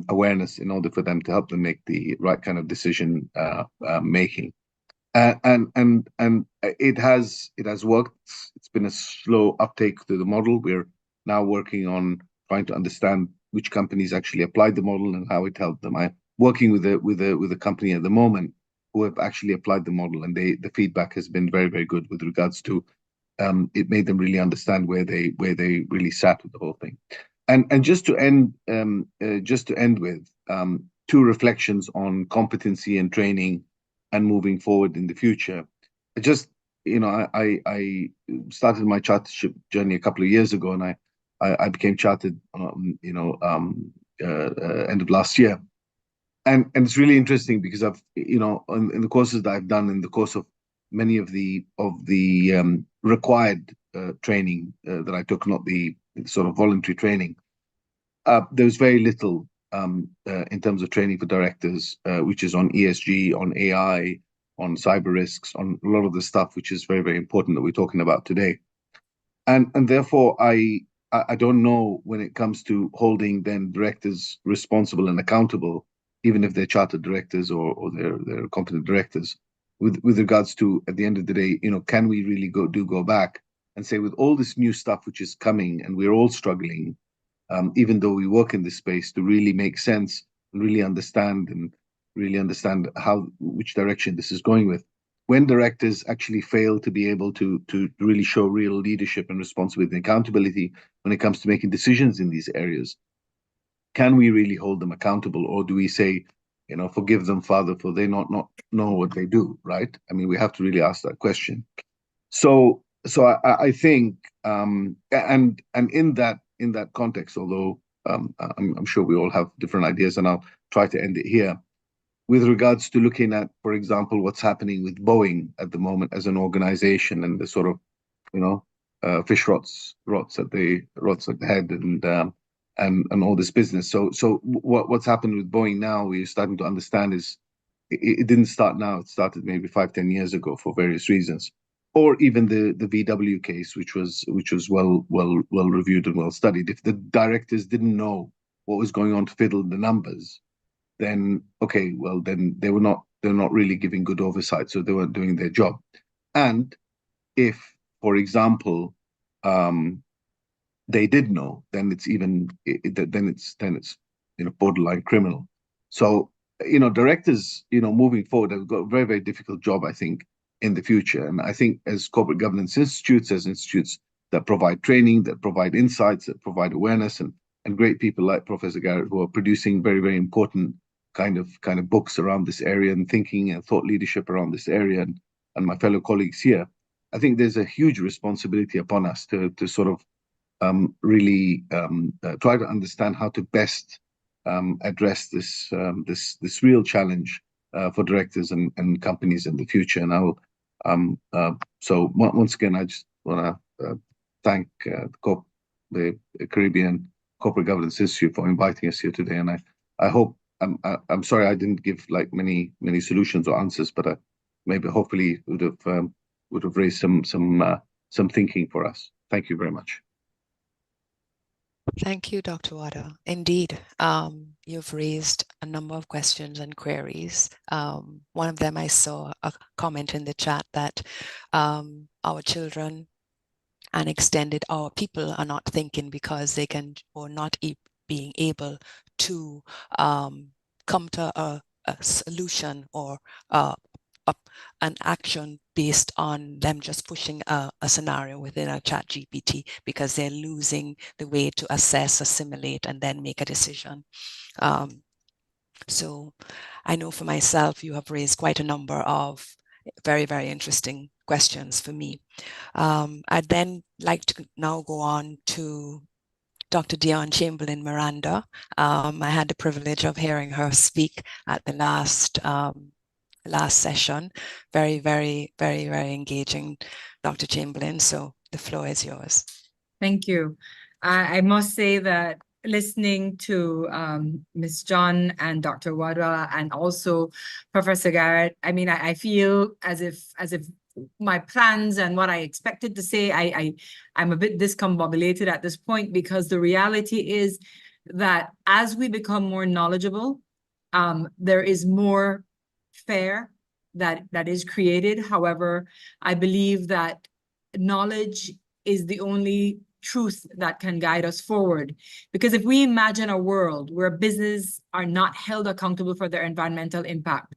awareness in order for them to help them make the right kind of decision making. And it has worked. It's been a slow uptake to the model. We're now working on trying to understand which companies actually applied the model and how it helped them. I'm working with a company at the moment who have actually applied the model, and the feedback has been very, very good with regards to it made them really understand where they really sat with the whole thing. And just to end with 2 reflections on competency and training and moving forward in the future. I started my chartership journey a couple of years ago, and I became chartered, end of last year. And it's really interesting because I've, in the courses that I've done in the course of many of the required training that I took, not the sort of voluntary training, there was very little in terms of training for directors, which is on ESG, on AI, on cyber risks, on a lot of the stuff which is very, very important that we're talking about today. And therefore, I don't know when it comes to holding then directors responsible and accountable, even if they're chartered directors or they're competent directors, with regards to, at the end of the day, can we really go back and say, with all this new stuff which is coming and we're all struggling, even though we work in this space, to really make sense and really understand which direction this is going with. When directors actually fail to be able to really show real leadership and responsibility and accountability when it comes to making decisions in these areas, can we really hold them accountable, or do we say, forgive them, Father, for they not know what they do, right? I mean, we have to really ask that question. So I think, and in that context, although I'm sure we all have different ideas, and I'll try to end it here, with regards to looking at, for example, what's happening with Boeing at the moment as an organization, and the sort of fish rots at the head, and all this business. So what's happened with Boeing now, we're starting to understand, is it didn't start now. It started maybe 5-10 years ago for various reasons. Or even the VW case, which was well reviewed and well studied. If the directors didn't know what was going on to fiddle the numbers, then okay, well then they're not really giving good oversight, so they weren't doing their job. And if, for example, they did know, then it's borderline criminal. So directors moving forward have got a very, very difficult job, I think, in the future. And I think as corporate governance institutes, as institutes that provide training, that provide insights, that provide awareness, and great people like Professor Garratt, who are producing very, very important kind of books around this area, and thinking and thought leadership around this area, and my fellow colleagues here, I think there's a huge responsibility upon us to sort of really try to understand how to best address this this real challenge for directors and companies in the future. And I'll so once again, I just want to thank the Caribbean Corporate Governance Institute for inviting us here today. And I hope I'm sorry I didn't give like many solutions or answers, but maybe hopefully would have raised some thinking for us. Thank you very much. Thank you, Dr. Waddah. Indeed, you've raised a number of questions and queries. One of them, I saw a comment in the chat that our children and extended our people are not thinking because they can, or not being able to come to a solution or an action based on them just pushing a scenario within a chat GPT because they're losing the way to assess, assimilate, and then make a decision. So I know for myself, you have raised quite a number of very, very interesting questions for me. I'd then like to now go on to Dr. Dionne Chamberlain Miranda. I had the privilege of hearing her speak at the last session. Very, very, very, very engaging, Dr. Chamberlain. So the floor is yours. Thank you. I must say that listening to Ms. John and Dr. Waddah and also Professor Garratt, I mean, I feel as if my plans and what I expected to say, I'm a bit discombobulated at this point, because the reality is that as we become more knowledgeable, there is more fair that is created. However, I believe that knowledge is the only truth that can guide us forward. Because if we imagine a world where businesses are not held accountable for their environmental impact,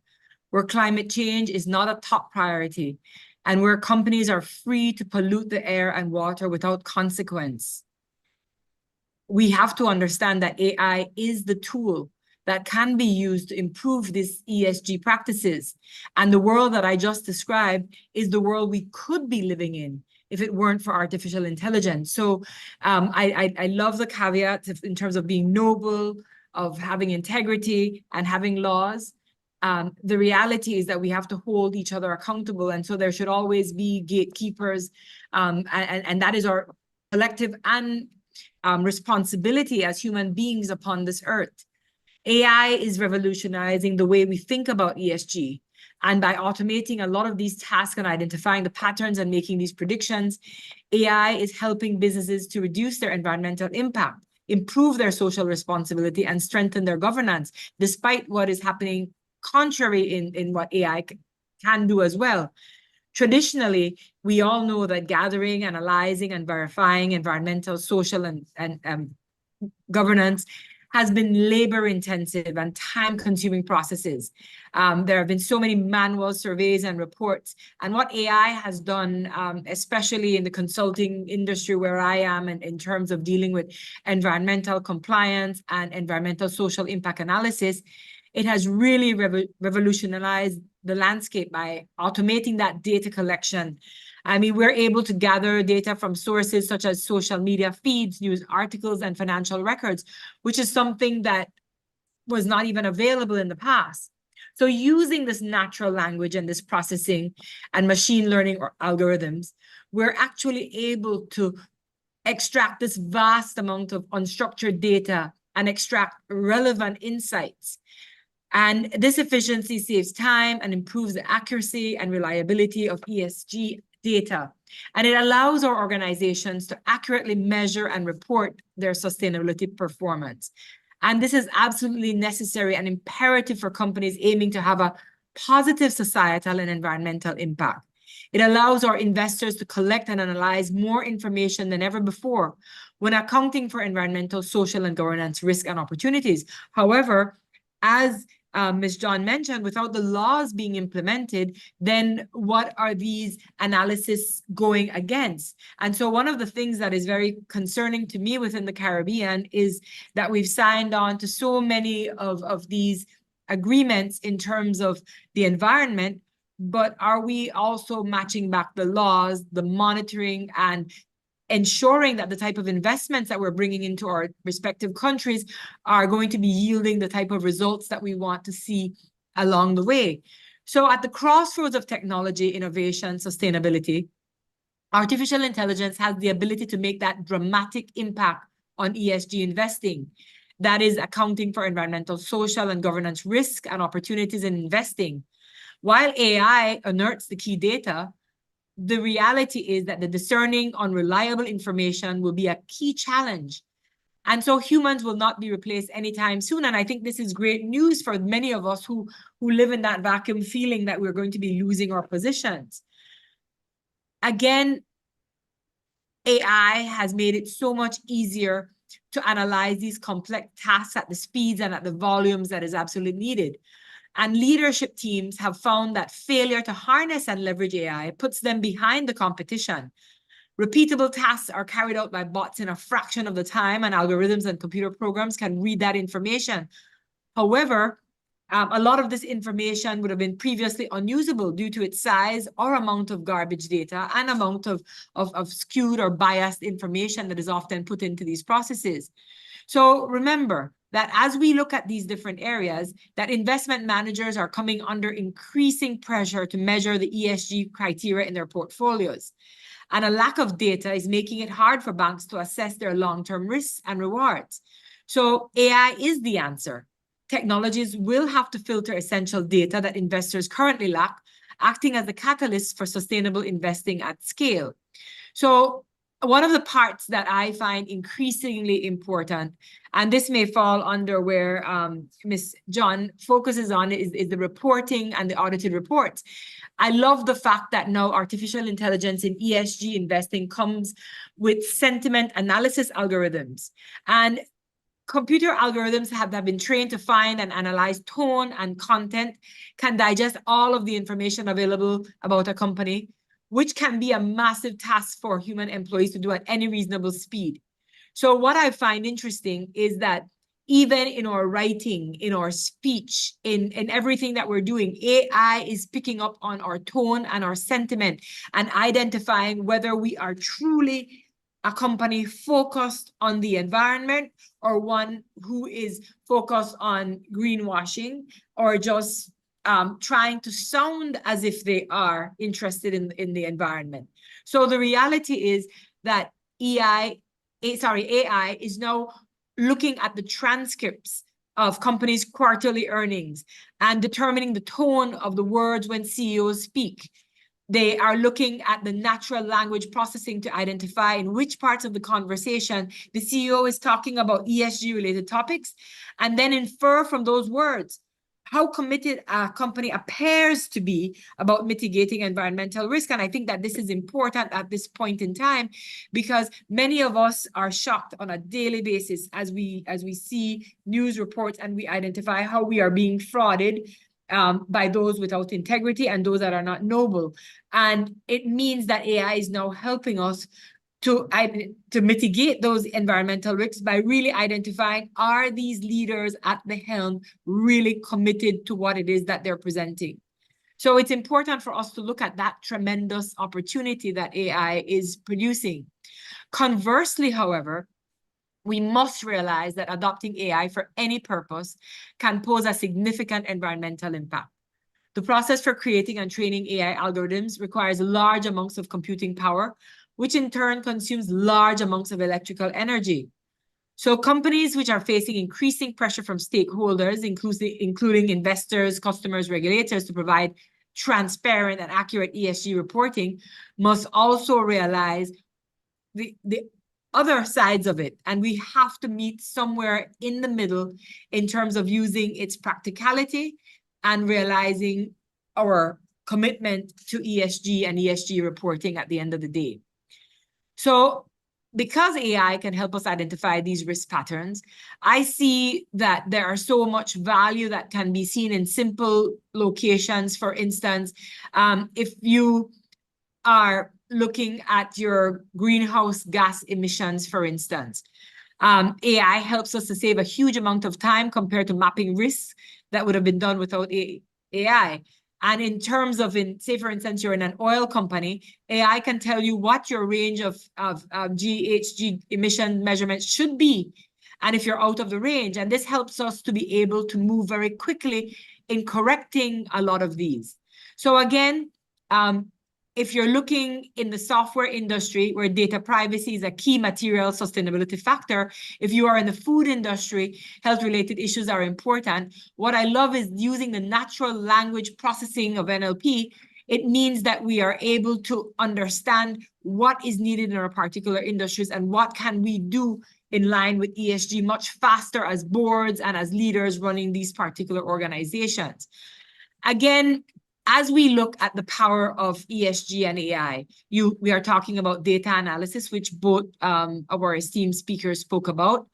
where climate change is not a top priority, and where companies are free to pollute the air and water without consequence, we have to understand that AI is the tool that can be used to improve these ESG practices. And the world that I just described is the world we could be living in if it weren't for artificial intelligence. So I love the caveat in terms of being noble, of having integrity and having laws. The reality is that we have to hold each other accountable. And so there should always be gatekeepers. And that is our collective and responsibility as human beings upon this earth. AI is revolutionizing the way we think about ESG. And by automating a lot of these tasks and identifying the patterns and making these predictions, AI is helping businesses to reduce their environmental impact, improve their social responsibility, and strengthen their governance, despite what is happening contrary in what AI can do as well. Traditionally, we all know that gathering, analyzing, and verifying environmental, social, and governance has been labor-intensive and time-consuming processes. There have been so many manual surveys and reports. And what AI has done, especially in the consulting industry where I am, and in terms of dealing with environmental compliance and environmental social impact analysis, it has really revolutionized the landscape by automating that data collection. I mean, we're able to gather data from sources such as social media feeds, news articles, and financial records, which is something that was not even available in the past. So using this natural language and this processing and machine learning or algorithms, we're actually able to extract this vast amount of unstructured data and extract relevant insights. And this efficiency saves time and improves the accuracy and reliability of ESG data. And it allows our organizations to accurately measure and report their sustainability performance. And this is absolutely necessary and imperative for companies aiming to have a positive societal and environmental impact. It allows our investors to collect and analyze more information than ever before when accounting for environmental, social, and governance risk and opportunities. However, as Ms. John mentioned, without the laws being implemented, then what are these analyses going against? And so one of the things that is very concerning to me within the Caribbean is that we've signed on to so many of these agreements in terms of the environment, but are we also matching back the laws, the monitoring, and ensuring that the type of investments that we're bringing into our respective countries are going to be yielding the type of results that we want to see along the way. So at the crossroads of technology, innovation, sustainability, artificial intelligence has the ability to make that dramatic impact on ESG investing. That is accounting for environmental, social, and governance risk and opportunities in investing. While AI unearths the key data, the reality is that the discerning on reliable information will be a key challenge. And so humans will not be replaced anytime soon. And I think this is great news for many of us who live in that vacuum feeling that we're going to be losing our positions. Again, AI has made it so much easier to analyze these complex tasks at the speeds and at the volumes that is absolutely needed. And leadership teams have found that failure to harness and leverage AI puts them behind the competition. Repeatable tasks are carried out by bots in a fraction of the time, and algorithms and computer programs can read that information. However, a lot of this information would have been previously unusable due to its size or amount of garbage data and amount of skewed or biased information that is often put into these processes. So remember that as we look at these different areas, that investment managers are coming under increasing pressure to measure the ESG criteria in their portfolios. And a lack of data is making it hard for banks to assess their long-term risks and rewards. So AI is the answer. Technologies will have to filter essential data that investors currently lack, acting as the catalyst for sustainable investing at scale. So one of the parts that I find increasingly important, and this may fall under where Ms. John focuses on, is the reporting and the audited reports. I love the fact that now artificial intelligence in ESG investing comes with sentiment analysis algorithms. And computer algorithms have been trained to find and analyze tone and content, can digest all of the information available about a company, which can be a massive task for human employees to do at any reasonable speed. So what I find interesting is that even in our writing, in our speech, in everything that we're doing, AI is picking up on our tone and our sentiment and identifying whether we are truly a company focused on the environment or one who is focused on greenwashing or just trying to sound as if they are interested in the environment. So the reality is that AI is now looking at the transcripts of companies' quarterly earnings and determining the tone of the words when CEOs speak. They are looking at the natural language processing to identify in which parts of the conversation the CEO is talking about ESG-related topics, and then infer from those words how committed a company appears to be about mitigating environmental risk. And I think that this is important at this point in time because many of us are shocked on a daily basis as we see news reports and we identify how we are being frauded by those without integrity and those that are not noble. And it means that AI is now helping us to mitigate those environmental risks by really identifying, are these leaders at the helm really committed to what it is that they're presenting? So it's important for us to look at that tremendous opportunity that AI is producing. Conversely, however, we must realize that adopting AI for any purpose can pose a significant environmental impact. The process for creating and training AI algorithms requires large amounts of computing power, which in turn consumes large amounts of electrical energy. So companies which are facing increasing pressure from stakeholders, including investors, customers, regulators, to provide transparent and accurate ESG reporting, must also realize the other sides of it. And we have to meet somewhere in the middle in terms of using its practicality and realizing our commitment to ESG and ESG reporting at the end of the day. So because AI can help us identify these risk patterns, I see that there are so much value that can be seen in simple locations. For instance, if you are looking at your greenhouse gas emissions, for instance, AI helps us to save a huge amount of time compared to mapping risks that would have been done without AI. And in terms of, say, for instance, you're in an oil company, AI can tell you what your range of GHG emission measurements should be, and if you're out of the range. And this helps us to be able to move very quickly in correcting a lot of these. So again, if you're looking in the software industry where data privacy is a key material sustainability factor, if you are in the food industry, health-related issues are important. What I love is using the natural language processing of NLP. It means that we are able to understand what is needed in our particular industries and what can we do in line with ESG much faster as boards and as leaders running these particular organizations. Again, as we look at the power of ESG and AI, we are talking about data analysis, which both our esteemed speakers spoke about.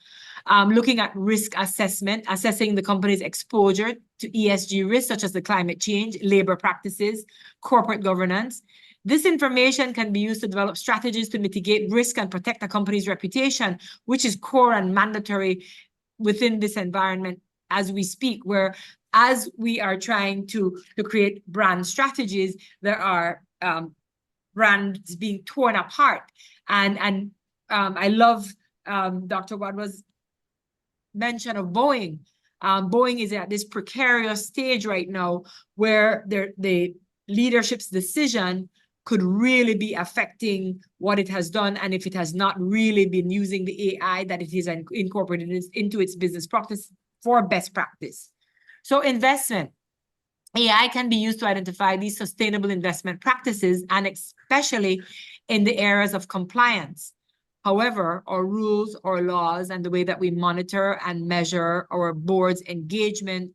Looking at risk assessment, assessing the company's exposure to ESG risks, such as the climate change, labor practices, corporate governance. This information can be used to develop strategies to mitigate risk and protect a company's reputation, which is core and mandatory within this environment as we speak, where as we are trying to create brand strategies, there are brands being torn apart. And I love Dr. Wadwah's mention of Boeing. Boeing is at this precarious stage right now where the leadership's decision could really be affecting what it has done, and if it has not really been using the AI that it is incorporated into its business practice for best practice. So investment. AI can be used to identify these sustainable investment practices, and especially in the areas of compliance. However, our rules or laws and the way that we monitor and measure our board's engagement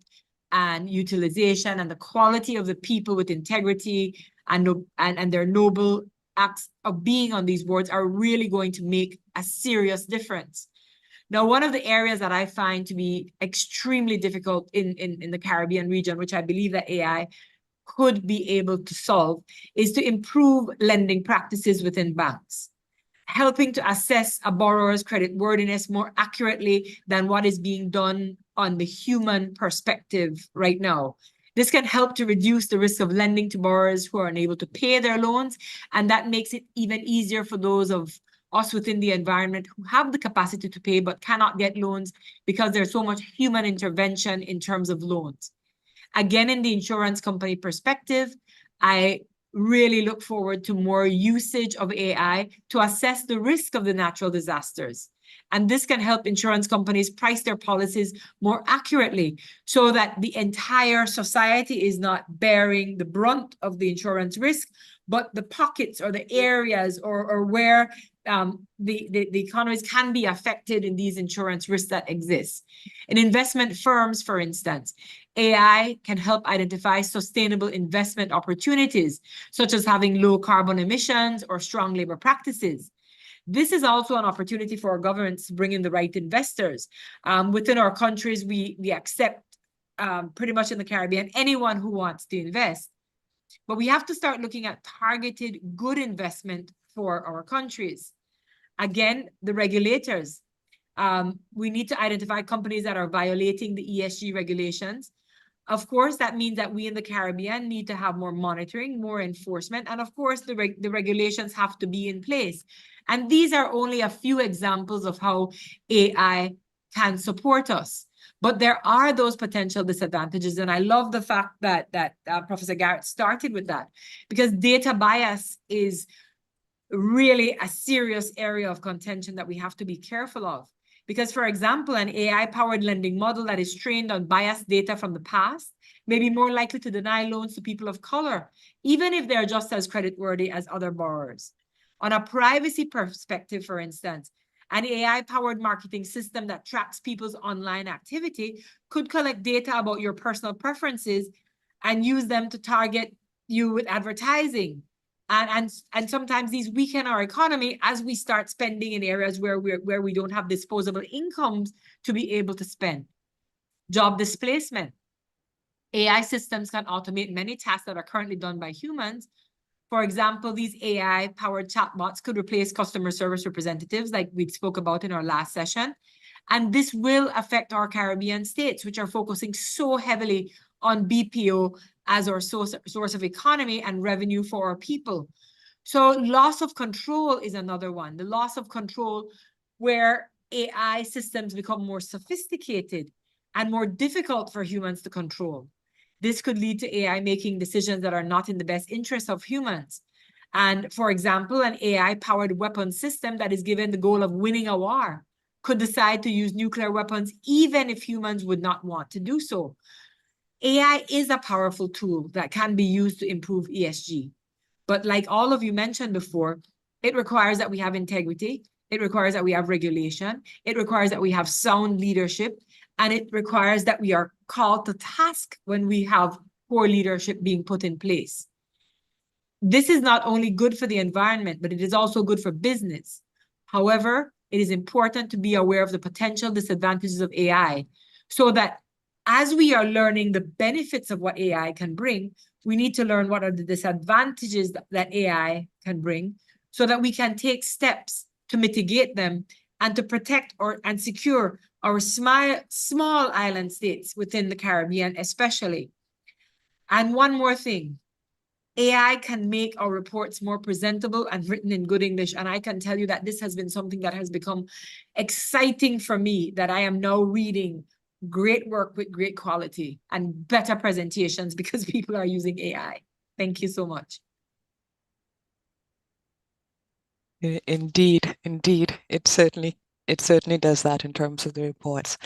and utilization and the quality of the people with integrity and their noble acts of being on these boards are really going to make a serious difference. Now, one of the areas that I find to be extremely difficult in the Caribbean region, which I believe that AI could be able to solve, is to improve lending practices within banks, helping to assess a borrower's creditworthiness more accurately than what is being done on the human perspective right now. This can help to reduce the risk of lending to borrowers who are unable to pay their loans, and that makes it even easier for those of us within the environment who have the capacity to pay but cannot get loans because there's so much human intervention in terms of loans. Again, in the insurance company perspective, I really look forward to more usage of AI to assess the risk of the natural disasters. And this can help insurance companies price their policies more accurately so that the entire society is not bearing the brunt of the insurance risk, but the pockets or the areas or where the economies can be affected in these insurance risks that exist. In investment firms, for instance, AI can help identify sustainable investment opportunities, such as having low carbon emissions or strong labor practices. This is also an opportunity for our governments to bring in the right investors. Within our countries, we accept pretty much in the Caribbean anyone who wants to invest. But we have to start looking at targeted good investment for our countries. Again, the regulators. We need to identify companies that are violating the ESG regulations. Of course, that means that we in the Caribbean need to have more monitoring, more enforcement, and of course, the regulations have to be in place. And these are only a few examples of how AI can support us. But there are those potential disadvantages, and I love the fact that Professor Garratt started with that, because data bias is really a serious area of contention that we have to be careful of. Because, for example, an AI-powered lending model that is trained on biased data from the past may be more likely to deny loans to people of color, even if they're just as creditworthy as other borrowers. On a privacy perspective, for instance, an AI-powered marketing system that tracks people's online activity could collect data about your personal preferences and use them to target you with advertising. And sometimes these weaken our economy as we start spending in areas where we don't have disposable incomes to be able to spend. Job displacement. AI systems can automate many tasks that are currently done by humans. For example, these AI-powered chatbots could replace customer service representatives like we spoke about in our last session. And this will affect our Caribbean states, which are focusing so heavily on BPO as our source of economy and revenue for our people. So loss of control is another one. The loss of control where AI systems become more sophisticated and more difficult for humans to control. This could lead to AI making decisions that are not in the best interest of humans. And for example, an AI-powered weapon system that is given the goal of winning a war could decide to use nuclear weapons even if humans would not want to do so. AI is a powerful tool that can be used to improve ESG. But like all of you mentioned before, it requires that we have integrity, it requires that we have regulation, it requires that we have sound leadership, and it requires that we are called to task when we have poor leadership being put in place. This is not only good for the environment, but it is also good for business. However, it is important to be aware of the potential disadvantages of AI so that as we are learning the benefits of what AI can bring, we need to learn what are the disadvantages that AI can bring so that we can take steps to mitigate them and to protect and secure our small island states within the Caribbean especially. And one more thing, AI can make our reports more presentable and written in good English. And I can tell you that this has been something that has become exciting for me, that I am now reading great work with great quality and better presentations because people are using AI. Thank you so much. Indeed, indeed. It certainly does that in terms of the reports.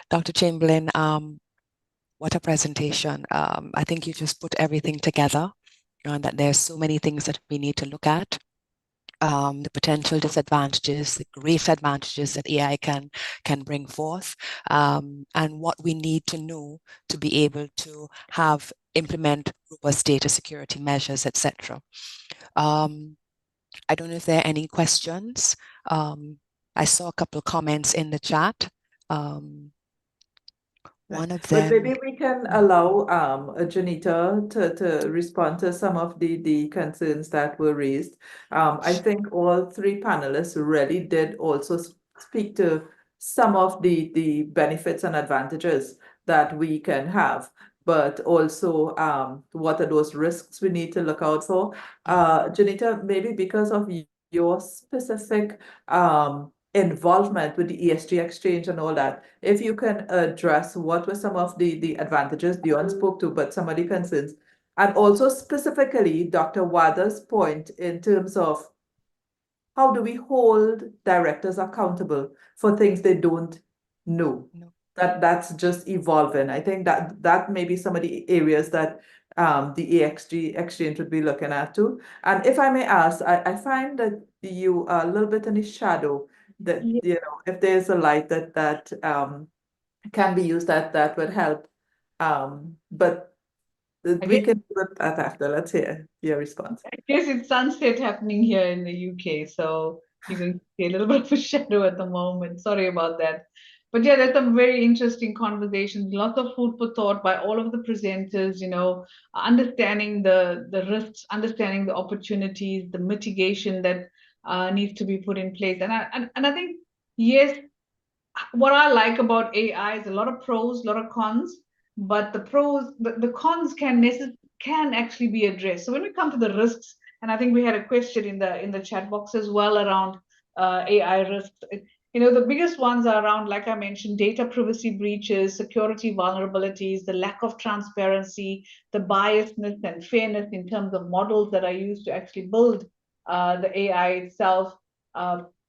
Dr. Chamberlain, what a presentation. I think you just put everything together, and that there's so many things that we need to look at. The potential disadvantages, the great advantages that AI can bring forth, and what we need to know to be able to implement robust data security measures, etc. I don't know if there are any questions. I saw a couple of comments in the chat. One of them. But maybe we can allow Jenitha to respond to some of the concerns that were raised. I think all three panelists really did also speak to some of the benefits and advantages that we can have, but also what are those risks we need to look out for. Jenitha, maybe because of your specific involvement with the ESG exchange and all that, if you can address what were some of the advantages Dionne spoke to, but some of the concerns, and also specifically Dr. Waddah's point in terms of how do we hold directors accountable for things they don't know? That's just evolving. I think that may be some of the areas that the ESG exchange would be looking at too. And if I may ask, I find that you are a little bit in the shadow, that you know, if there's a light that can be used, that would help. But we can do it after. Let's hear your response. I guess it's sunset happening here in the UK, so you're going to see a little bit of a shadow at the moment. Sorry about that. But yeah, there's some very interesting conversations, lots of food for thought by all of the presenters, you know, understanding the risks, understanding the opportunities, the mitigation that needs to be put in place. And I think, yes, what I like about AI is a lot of pros, a lot of cons, but the cons can actually be addressed. So when we come to the risks, and I think we had a question in the chat box as well around AI risks. You know, the biggest ones are around, like I mentioned, data privacy breaches, security vulnerabilities, the lack of transparency, the biasness and fairness in terms of models that are used to actually build the AI itself.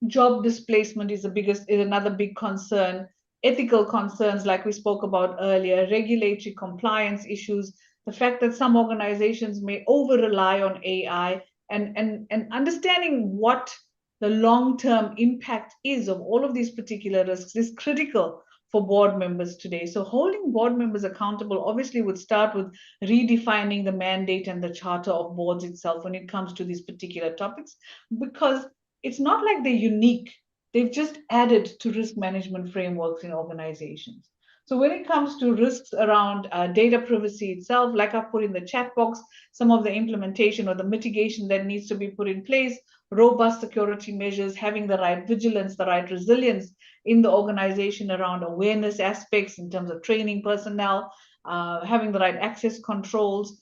Job displacement is another big concern. Ethical concerns, like we spoke about earlier, regulatory compliance issues, the fact that some organizations may over-rely on AI, and understanding what the long-term impact is of all of these particular risks is critical for board members today. So holding board members accountable obviously would start with redefining the mandate and the charter of boards itself when it comes to these particular topics, because it's not like they're unique. They've just added to risk management frameworks in organizations. So when it comes to risks around data privacy itself, like I put in the chat box, some of the implementation or the mitigation that needs to be put in place, robust security measures, having the right vigilance, the right resilience in the organization around awareness aspects in terms of training personnel, having the right access controls,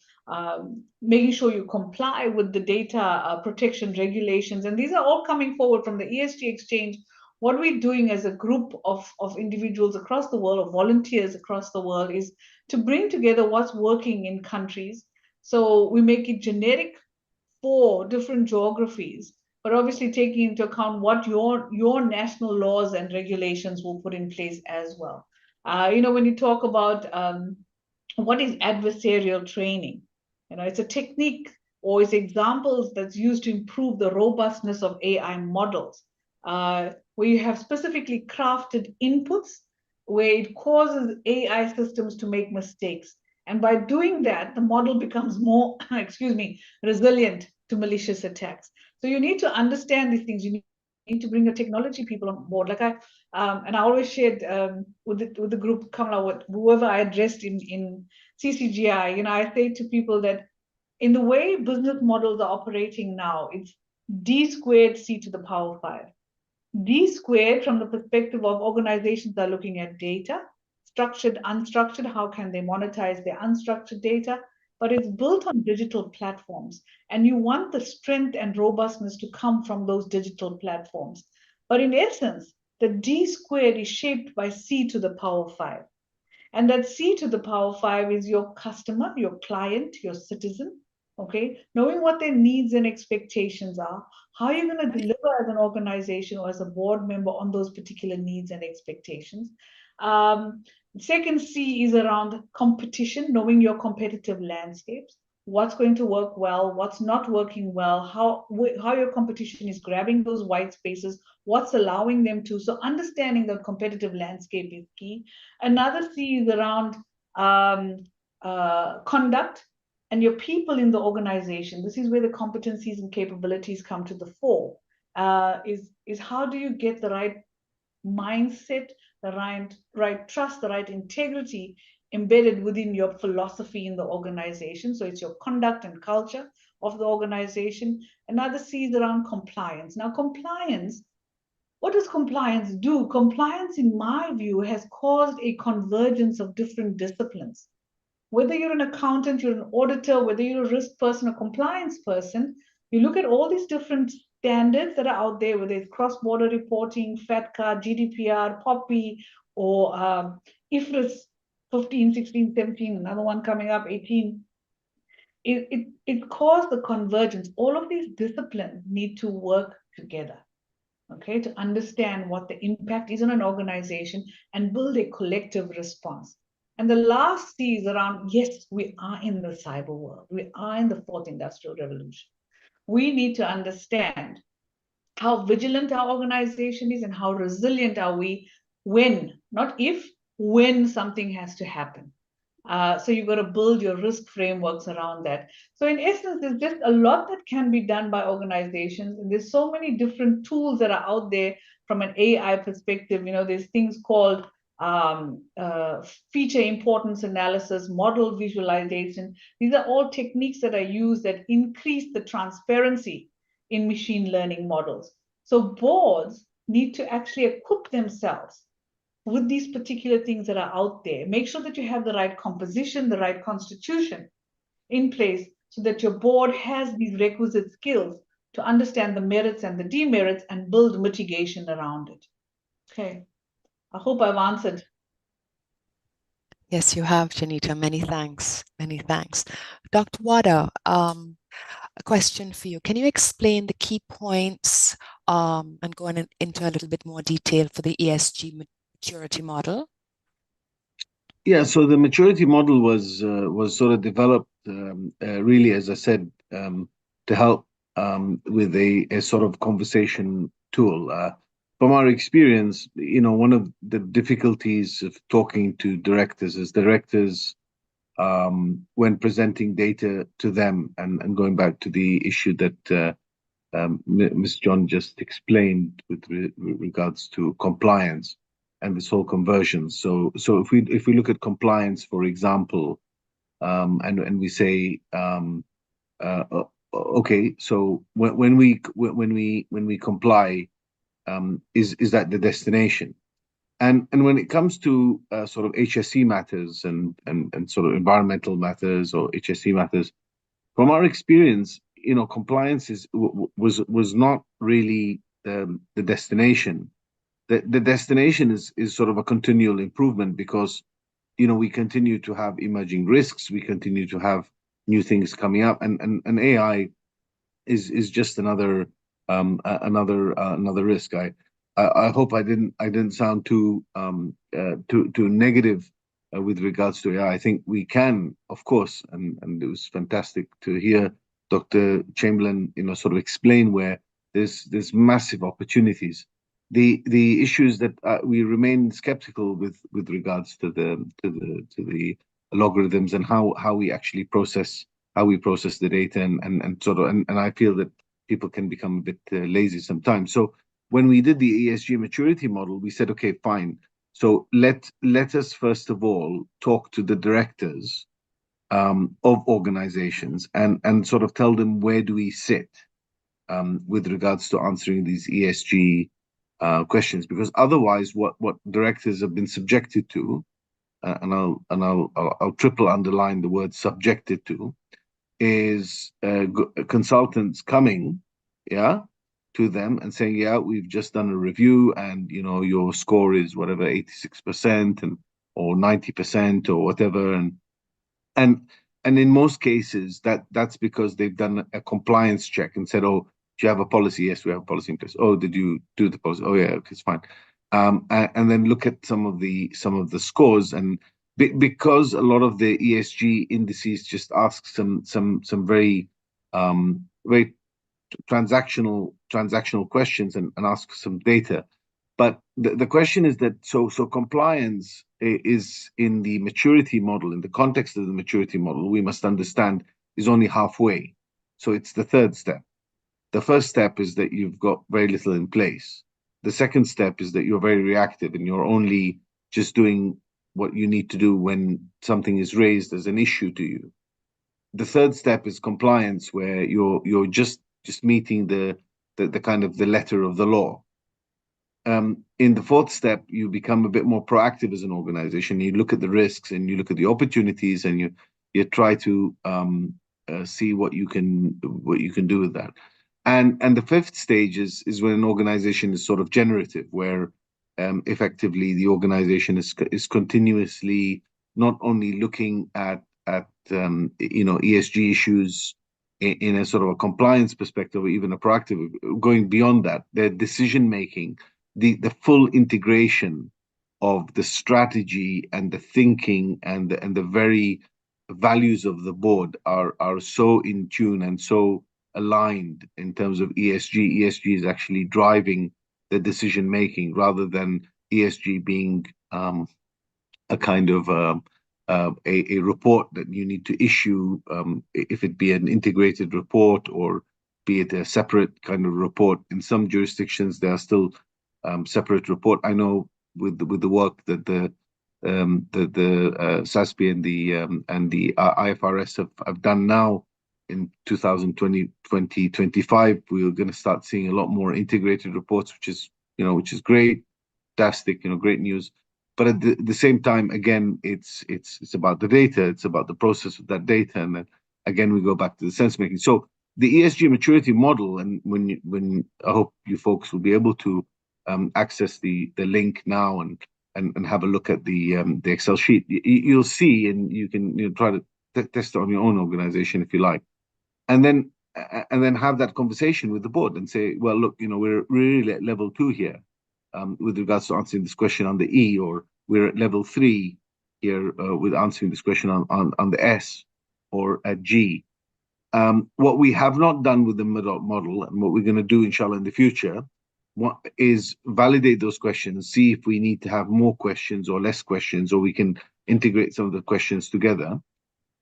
making sure you comply with the data protection regulations. And these are all coming forward from the ESG exchange. What we're doing as a group of individuals across the world, or volunteers across the world, is to bring together what's working in countries. So we make it generic for different geographies, but obviously taking into account what your national laws and regulations will put in place as well. When you talk about what is adversarial training, it's a technique or it's examples that's used to improve the robustness of AI models, where you have specifically crafted inputs where it causes AI systems to make mistakes. And by doing that, the model becomes more, resilient to malicious attacks. So you need to understand these things. You need to bring the technology people on board. Like I always shared with the group, Kamla, with whoever I addressed in CCGI, I say to people that in the way business models are operating now, it's D squared C to the power 5. D squared from the perspective of organizations that are looking at data, structured, unstructured, how can they monetize their unstructured data? But it's built on digital platforms, and you want the strength and robustness to come from those digital platforms. But in essence, the D squared is shaped by C to the power 5. And that C to the power 5 is your customer, your client, your citizen, okay? Knowing what their needs and expectations are, how you're going to deliver as an organization or as a board member on those particular needs and expectations. Second C is around competition, knowing your competitive landscapes, what's going to work well, what's not working well, how your competition is grabbing those white spaces, what's allowing them to. So understanding the competitive landscape is key. Another C is around conduct and your people in the organization. This is where the competencies and capabilities come to the fore. Is how do you get the right mindset, the right trust, the right integrity embedded within your philosophy in the organization. So it's your conduct and culture of the organization. Another C is around compliance. Now, compliance, what does compliance do? Compliance, in my view, has caused a convergence of different disciplines. Whether you're an accountant, you're an auditor, whether you're a risk person or compliance person, you look at all these different standards that are out there, whether it's cross-border reporting, FATCA, GDPR, POPI, or IFRS 15, 16, 17, another one coming up, 18. It caused the convergence. All of these disciplines need to work together, okay, to understand what the impact is on an organization and build a collective response. And the last C is around, yes, we are in the cyber world. We are in the fourth industrial revolution. We need to understand how vigilant our organization is and how resilient are we when, not if, when something has to happen. So you've got to build your risk frameworks around that. So in essence, there's just a lot that can be done by organizations. And there's so many different tools that are out there from an AI perspective. There's things called feature importance analysis, model visualization. These are all techniques that are used that increase the transparency in machine learning models. So boards need to actually equip themselves with these particular things that are out there. Make sure that you have the right composition, the right constitution in place so that your board has these requisite skills to understand the merits and the demerits and build mitigation around it. Okay, I hope I've answered. Yes, you have, Jenitha. Many thanks. Many thanks. Dr. Waddah, a question for you. Can you explain the key points and go into a little bit more detail for the ESG maturity model? Yeah, so the maturity model was sort of developed really, as I said, to help with a sort of conversation tool. From our experience, one of the difficulties of talking to directors is directors, when presenting data to them, and going back to the issue that Ms. John just explained with regards to compliance and this whole conversion. So if we look at compliance, for example, and we say, okay, so when we comply, is that the destination? And when it comes to sort of HSE matters and sort of environmental matters or HSE matters, from our experience, compliance was not really the destination. The destination is sort of a continual improvement because we continue to have emerging risks, we continue to have new things coming up, and AI is just another risk. I hope I didn't sound too negative with regards to AI. I think we can, of course, and it was fantastic to hear Dr. Chamberlain, sort of explain where there's massive opportunities. The issues that we remain skeptical with regards to the logarithms and how we actually process the data and I feel that people can become a bit lazy sometimes. So when we did the ESG maturity model, we said, okay, fine. So let us first of all talk to the directors of organizations and sort of tell them where do we sit with regards to answering these ESG questions, because otherwise what directors have been subjected to, and I'll triple underline the word subjected to, is consultants coming, to them and saying, we've just done a review and your score is whatever 86% or 90% or whatever, and in most cases that's because they've done a compliance check and said, oh, do you have a policy? Yes, we have a policy in place. Oh, did you do the policy? Oh yeah, okay, it's fine. And then look at some of the scores, and because a lot of the ESG indices just ask some very very transactional questions and ask for some data. But the question is that so compliance is in the maturity model, in the context of the maturity model, we must understand is only halfway. So it's the third step. The first step is that you've got very little in place. The second step is that you're very reactive and you're only just doing what you need to do when something is raised as an issue to you. The third step is compliance, where you're just meeting the kind of the letter of the law. In the fourth step, you become a bit more proactive as an organization. You look at the risks and you look at the opportunities, and you try to see what you can do with that. And the fifth stage is when an organization is sort of generative, where effectively the organization is continuously not only looking at ESG issues in a sort of a compliance perspective or even a proactive, going beyond that, their decision making, the full integration of the strategy and the thinking and the very values of the board are so in tune and so aligned in terms of ESG. ESG is actually driving the decision making rather than ESG being a kind of a report that you need to issue, if it be an integrated report or be it a separate kind of report. In some jurisdictions, there are still separate report. I know with the work that the SASB and the IFRS have done now in 2020-2025, we're going to start seeing a lot more integrated reports, which is great, fantastic, great news. But at the same time, again, it's about the data, it's about the process of that data, and then again we go back to the sense making. So the ESG maturity model, and when I hope you folks will be able to access the link now and have a look at the Excel sheet, you'll see, and you can try to test it on your own organization if you like, and then have that conversation with the board and say, well, look, we're really at level 2 here with regards to answering this question on the E, or we're at level 3 here with answering this question on the S or at G. What we have not done with the model, and what we're going to do, inshallah, in the future, is validate those questions, see if we need to have more questions or less questions, or we can integrate some of the questions together.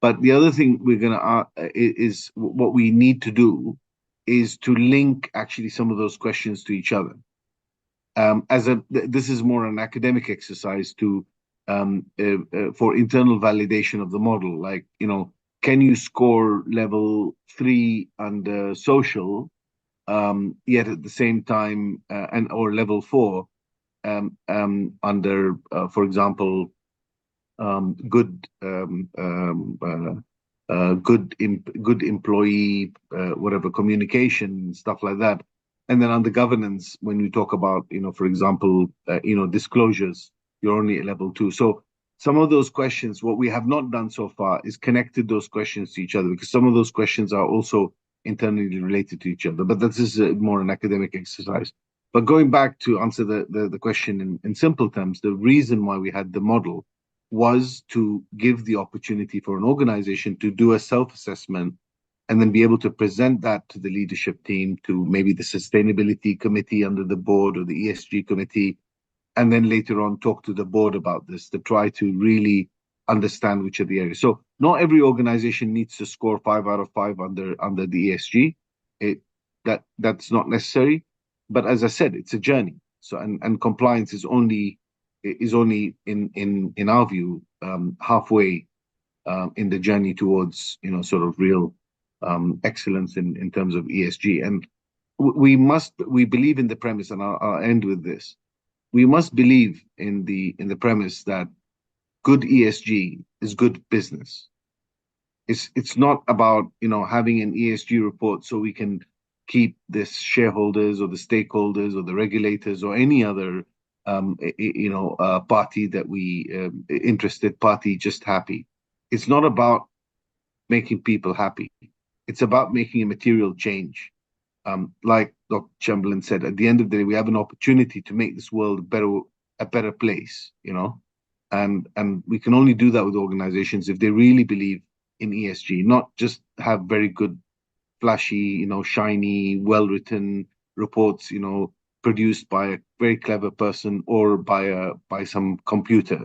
But the other thing we're going to is what we need to do is to link actually some of those questions to each other. This is more an academic exercise to for internal validation of the model. Like, can you score level 3 under social, yet at the same time, or level 4, under, for example, good employee, whatever, communication, stuff like that. And then under governance, when we talk about, for example, disclosures, you're only at level 2. So some of those questions, what we have not done so far is connected those questions to each other, because some of those questions are also internally related to each other. But this is more an academic exercise. But going back to answer the question in simple terms, the reason why we had the model was to give the opportunity for an organization to do a self-assessment and then be able to present that to the leadership team, to maybe the sustainability committee under the board or the ESG committee, and then later on talk to the board about this to try to really understand which are the areas. So not every organization needs to score 5 out of 5 under the ESG. That's not necessary. But as I said, it's a journey. So and compliance is only in our view halfway in the journey towards sort of real excellence in terms of ESG. And we believe in the premise, and I'll end with this. We must believe in the premise that good ESG is good business. It's not about having an ESG report so we can keep the shareholders or the stakeholders or the regulators or any other party that interested party just happy. It's not about making people happy. It's about making a material change. Like Dr. Chamberlain said, at the end of the day, we have an opportunity to make this world a better place, and we can only do that with organizations if they really believe in ESG, not just have very good, flashy, shiny, well-written reports, produced by a very clever person or by some computer.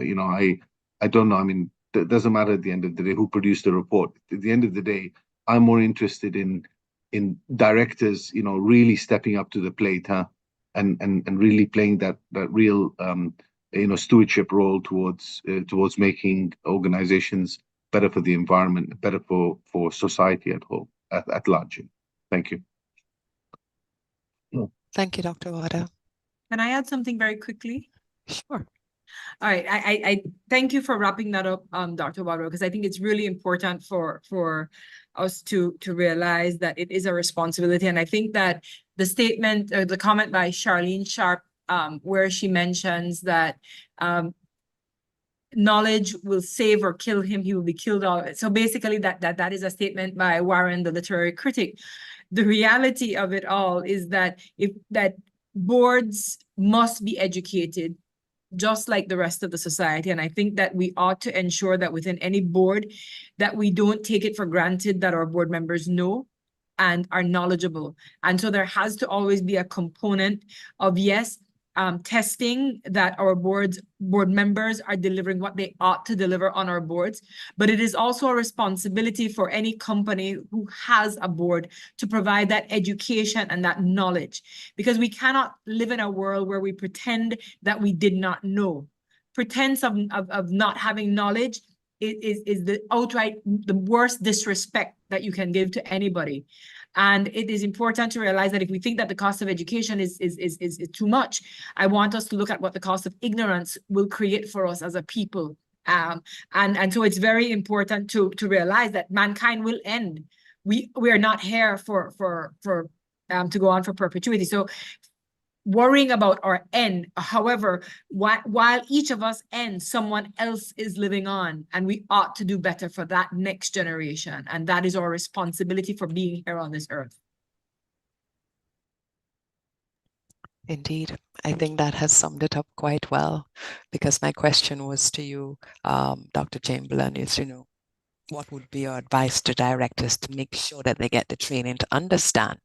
I don't know. I mean, it doesn't matter at the end of the day who produced the report. At the end of the day, I'm more interested in directors, really stepping up to the plate, and really playing that real, stewardship role towards making organizations better for the environment, better for society at large. Thank you. Thank you, Dr. Waddah. Can I add something very quickly? Sure. All right, I thank you for wrapping that up, Dr. Waddah, because I think it's really important for us to realize that it is a responsibility. And I think that the statement or the comment by Charlene Sharp, where she mentions that knowledge will save or kill him, he will be killed all. So basically that is a statement by Warren, the literary critic. The reality of it all is that boards must be educated just like the rest of the society. And I think that we ought to ensure that within any board that we don't take it for granted that our board members know and are knowledgeable. And so there has to always be a component of, yes, testing that our board members are delivering what they ought to deliver on our boards, but it is also a responsibility for any company who has a board to provide that education and that knowledge, because we cannot live in a world where we pretend that we did not know. Pretense of not having knowledge is the worst disrespect that you can give to anybody. And it is important to realize that if we think that the cost of education is too much, I want us to look at what the cost of ignorance will create for us as a people. And so it's very important to realize that mankind will end. We are not here to go on for perpetuity. So worrying about our end, however, while each of us ends, someone else is living on, and we ought to do better for that next generation. And that is our responsibility for being here on this earth. Indeed, I think that has summed it up quite well, because my question was to you, Dr. Chamberlain, is, what would be your advice to directors to make sure that they get the training to understand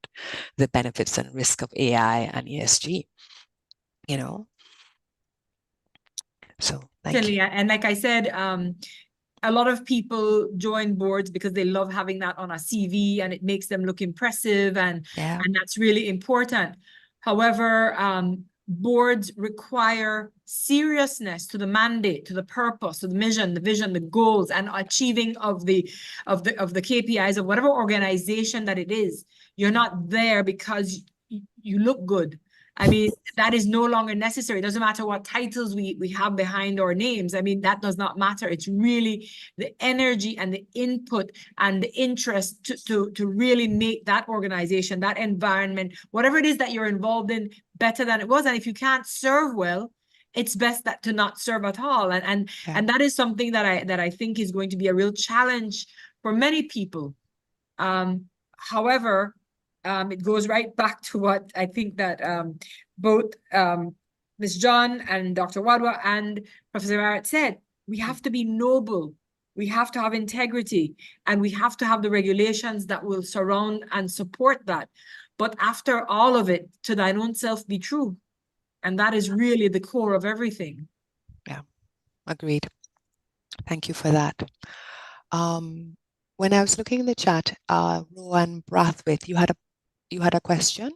the benefits and risk of AI and ESG, So thank you. And like I said, a lot of people join boards because they love having that on a CV and it makes them look impressive, and that's really important. However, boards require seriousness to the mandate, to the purpose, to the mission, the vision, the goals, and achieving of the KPIs of whatever organization that it is. You're not there because you look good. I mean, that is no longer necessary. It doesn't matter what titles we have behind our names. I mean, that does not matter. It's really the energy and the input and the interest to really make that organization, that environment, whatever it is that you're involved in, better than it was. And if you can't serve well, it's best that to not serve at all. And that is something that I think is going to be a real challenge for many people. However, it goes right back to what I think that both Ms. John and Dr. Waddah and Professor Garratt said. We have to be noble. We have to have integrity, and we have to have the regulations that will surround and support that. But after all of it, to thine own self be true. And that is really the core of everything. Yeah, agreed. Thank you for that. When I was looking in the chat, Rowan Brathwaite, you had a question.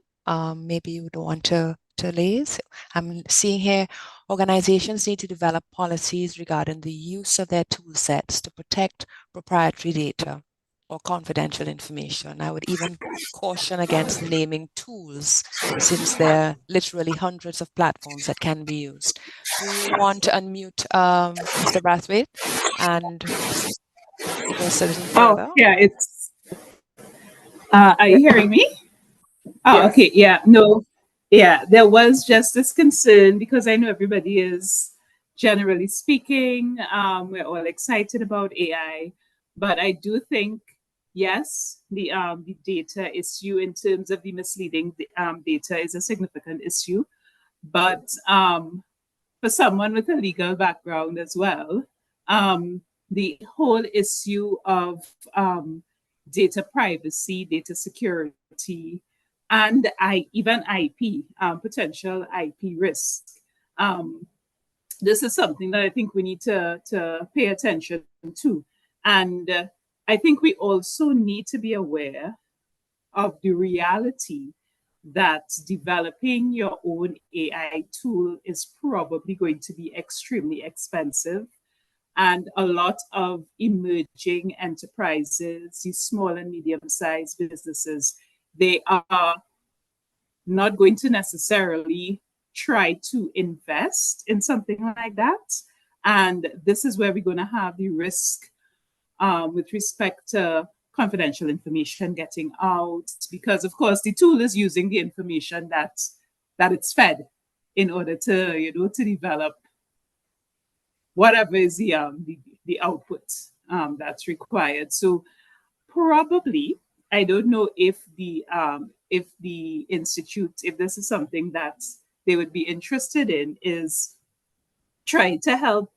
Maybe you would want to raise. I'm seeing here, organizations need to develop policies regarding the use of their tool sets to protect proprietary data or confidential information. I would even caution against naming tools, since there are literally hundreds of platforms that can be used. Do you want to unmute Mr. Brathwaite and take us a little further? Oh, yeah, it's, are you hearing me? Oh, Yes. okay, yeah, no, yeah, there was just this concern because I know everybody is, generally speaking, we're all excited about AI, but I do think, yes, the data issue in terms of the misleading data is a significant issue, but for someone with a legal background as well, the whole issue of data privacy, data security, and even IP, potential IP risk. This is something that I think we need to pay attention to. And I think we also need to be aware of the reality that developing your own AI tool is probably going to be extremely expensive. And a lot of emerging enterprises, these small and medium-sized businesses, they are not going to necessarily try to invest in something like that. And this is where we're going to have the risk with respect to confidential information getting out, because of course the tool is using the information that it's fed in order to, to develop whatever is the output that's required. So probably, I don't know if the institute, if this is something that they would be interested in, is trying to help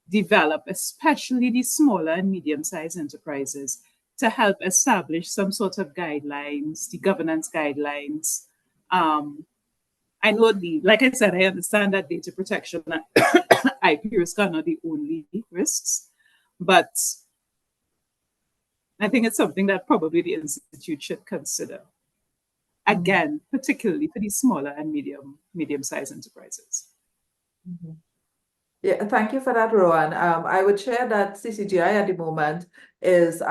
develop, especially the smaller and medium-sized enterprises, to help establish some sort of guidelines, the governance guidelines. I know like I said, I understand that data protection and IP risk are not the only risks, but I think it's something that probably the institute should consider. Again, particularly for these smaller and medium-sized enterprises. Mm-hmm. Yeah, thank you for that, Rowan. I would share that CCGI at the moment is,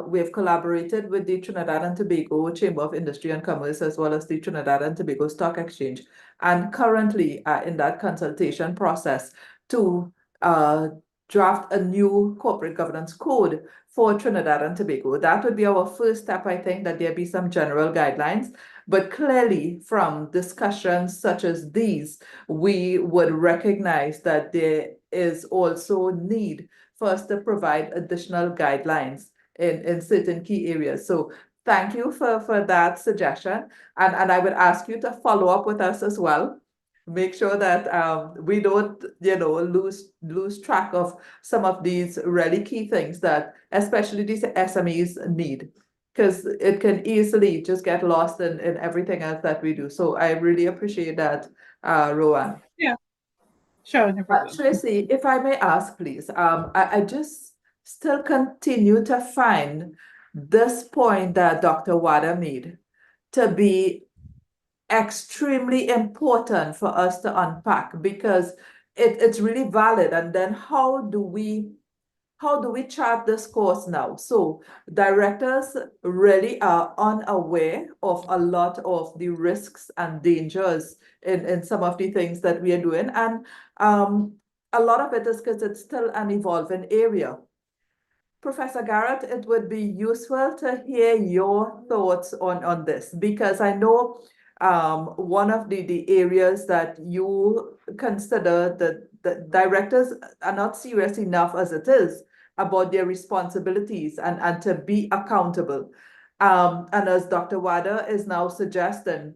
we've collaborated with the Trinidad and Tobago Chamber of Industry and Commerce, as well as the Trinidad and Tobago Stock Exchange, and currently in that consultation process to draft a new corporate governance code for Trinidad and Tobago. That would be our first step, I think, that there be some general guidelines. But clearly, from discussions such as these, we would recognize that there is also need for us to provide additional guidelines in certain key areas. So thank you for that suggestion. And I would ask you to follow up with us as well. Make sure that we don't, lose track of some of these really key things that especially these SMEs need, because it can easily just get lost in everything else that we do. So I really appreciate that, Rowan. Yeah, sure, no problem. Tracy, if I may ask, please, I just still continue to find this point that Dr. Waddah made to be extremely important for us to unpack, because it's really valid. And then how do we how do we chart this course now? So directors really are unaware of a lot of the risks and dangers in some of the things that we are doing. And a lot of it is because it's still an evolving area. Professor Garratt, it would be useful to hear your thoughts on this, because I know one of the areas that you consider that the directors are not serious enough as it is about their responsibilities and to be accountable. And as Dr. Waddah is now suggesting,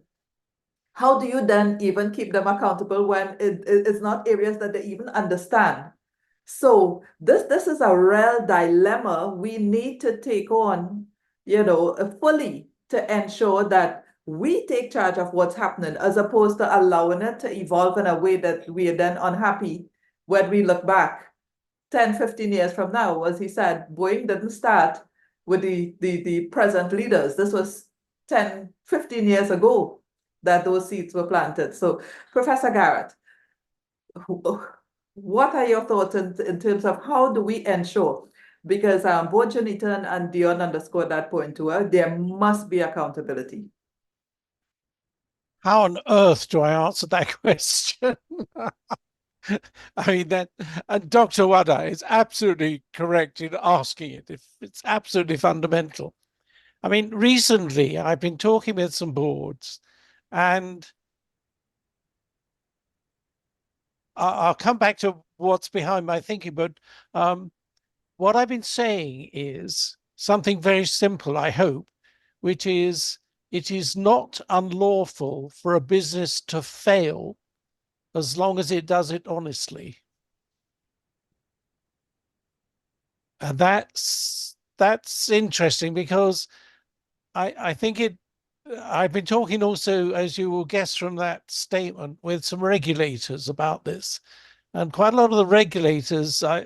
how do you then even keep them accountable when it's not areas that they even understand? So this is a real dilemma we need to take on, fully, to ensure that we take charge of what's happening, as opposed to allowing it to evolve in a way that we are then unhappy when we look back 10, 15 years from now. As he said, Boeing didn't start with the present leaders. This was 10, 15 years ago that those seeds were planted. So, Professor Garratt, what are your thoughts in terms of how do we ensure? Because both Jenitha and Dionne underscored that point to her, there must be accountability. How on earth do I answer that question? I mean, that Dr. Waddah is absolutely correct in asking it. It's absolutely fundamental. I mean, recently I've been talking with some boards, and I'll come back to what's behind my thinking, but what I've been saying is something very simple, I hope, which is it is not unlawful for a business to fail as long as it does it honestly. And that's interesting, because I think I've been talking also, as you will guess from that statement, with some regulators about this. And quite a lot of the regulators, I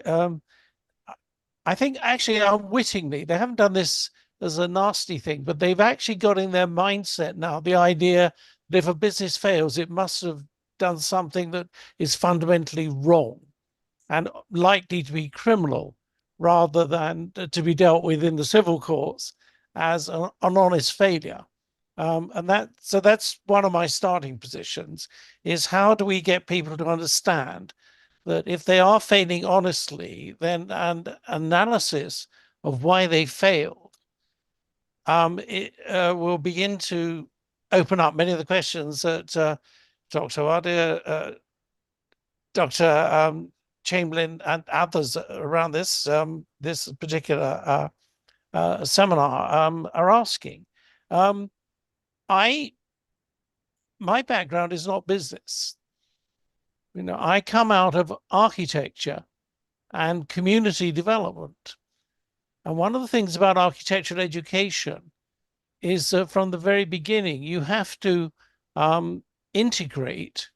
think actually unwittingly, they haven't done this as a nasty thing, but they've actually got in their mindset now the idea that if a business fails, it must have done something that is fundamentally wrong and likely to be criminal, rather than to be dealt with in the civil courts as an honest failure. And that's one of my starting positions, is how do we get people to understand that if they are failing honestly, then an analysis of why they failed it will begin to open up many of the questions that Dr. Waddah, Dr. Chamberlain and others around this particular seminar are asking. My background is not business. I come out of architecture and community development. And one of the things about architectural education is that from the very beginning, you have to integrate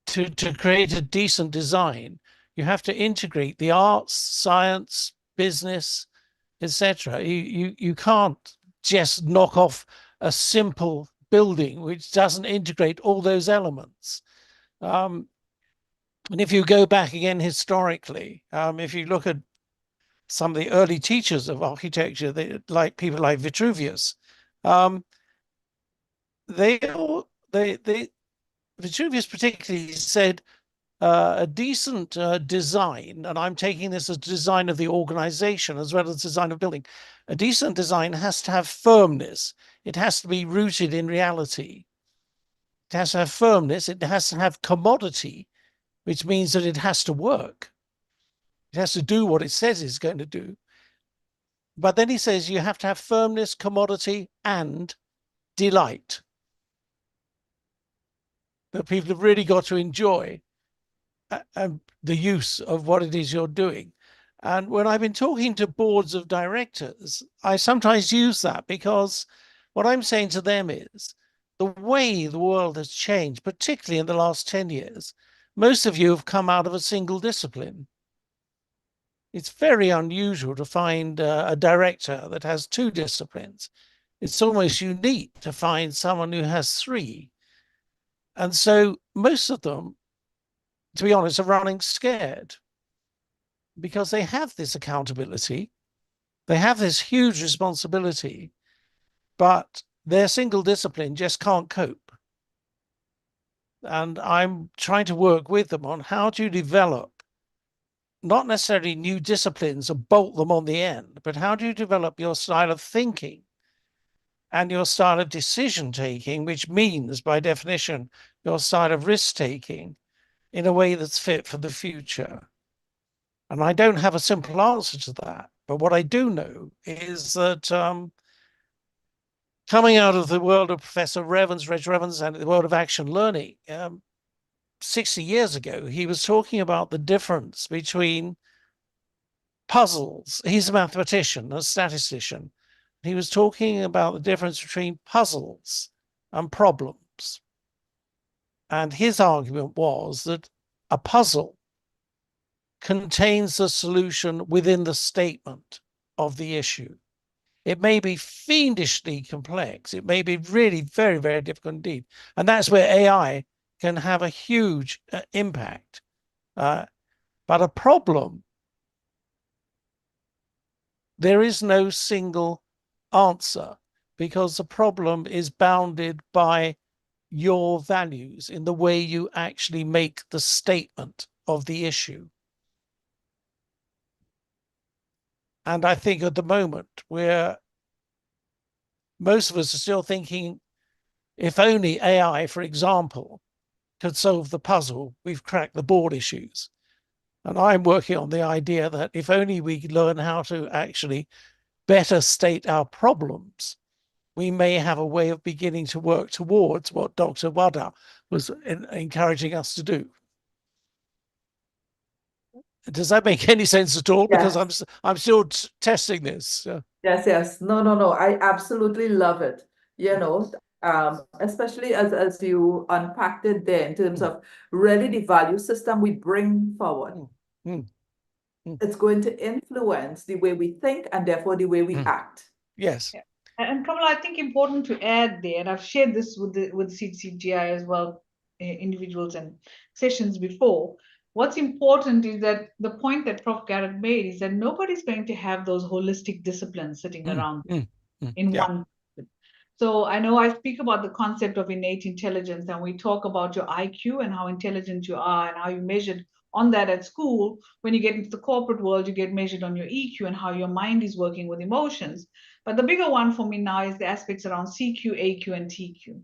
to create a decent design. You have to integrate the arts, science, business, etc. You can't just knock off a simple building which doesn't integrate all those elements. And if you go back again historically, if you look at some of the early teachers of architecture, like people like Vitruvius, Vitruvius particularly said a decent design, and I'm taking this as design of the organization as well as design of building, a decent design has to have firmness. It has to be rooted in reality. It has to have firmness. It has to have commodity, which means that it has to work. It has to do what it says it's going to do. But then he says you have to have firmness, commodity, and delight. That people have really got to enjoy the use of what it is you're doing. And when I've been talking to boards of directors, I sometimes use that, because what I'm saying to them is the way the world has changed, particularly in the last 10 years, most of you have come out of a single discipline. It's very unusual to find a director that has 2 disciplines. It's almost unique to find someone who has 3. And so most of them, to be honest, are running scared. because they have this accountability, they have this huge responsibility, but their single discipline just can't cope. And I'm trying to work with them on how to develop not necessarily new disciplines and bolt them on the end, but how do you develop your style of thinking and your style of decision taking, which means by definition, your style of risk taking in a way that's fit for the future. And I don't have a simple answer to that. But what I do know is that coming out of the world of Professor Reg Revans and the world of action learning, 60 years ago, he was talking about the difference between puzzles. He's a mathematician, a statistician. He was talking about the difference between puzzles and problems. And his argument was that a puzzle contains the solution within the statement of the issue. It may be fiendishly complex. It may be really very, very difficult indeed. And that's where AI can have a huge impact. But a problem, there is no single answer because the problem is bounded by your values in the way you actually make the statement of the issue. And I think at the moment, most of us are still thinking, if only AI, for example, could solve the puzzle, we've cracked the board issues. And I'm working on the idea that if only we could learn how to actually better state our problems, we may have a way of beginning to work towards what Dr. Waddah was encouraging us to do. Does that make any sense at all? Yes. Because I'm still testing this. Yes. No. I absolutely love it. You know, especially as you unpacked it there in terms of really the value system we bring forward. It's going to influence the way we think and therefore the way we act. Yes. Yeah. And Kamla, I think important to add there, and I've shared this with CCGI as well, individuals and sessions before. What's important is that the point that Prof. Garratt made is that nobody's going to have those holistic disciplines sitting around in one. So I know I speak about the concept of innate intelligence, and we talk about your IQ and how intelligent you are and how you measured on that at school. When you get into the corporate world, you get measured on your EQ and how your mind is working with emotions. But the bigger one for me now is the aspects around CQ, AQ, and TQ.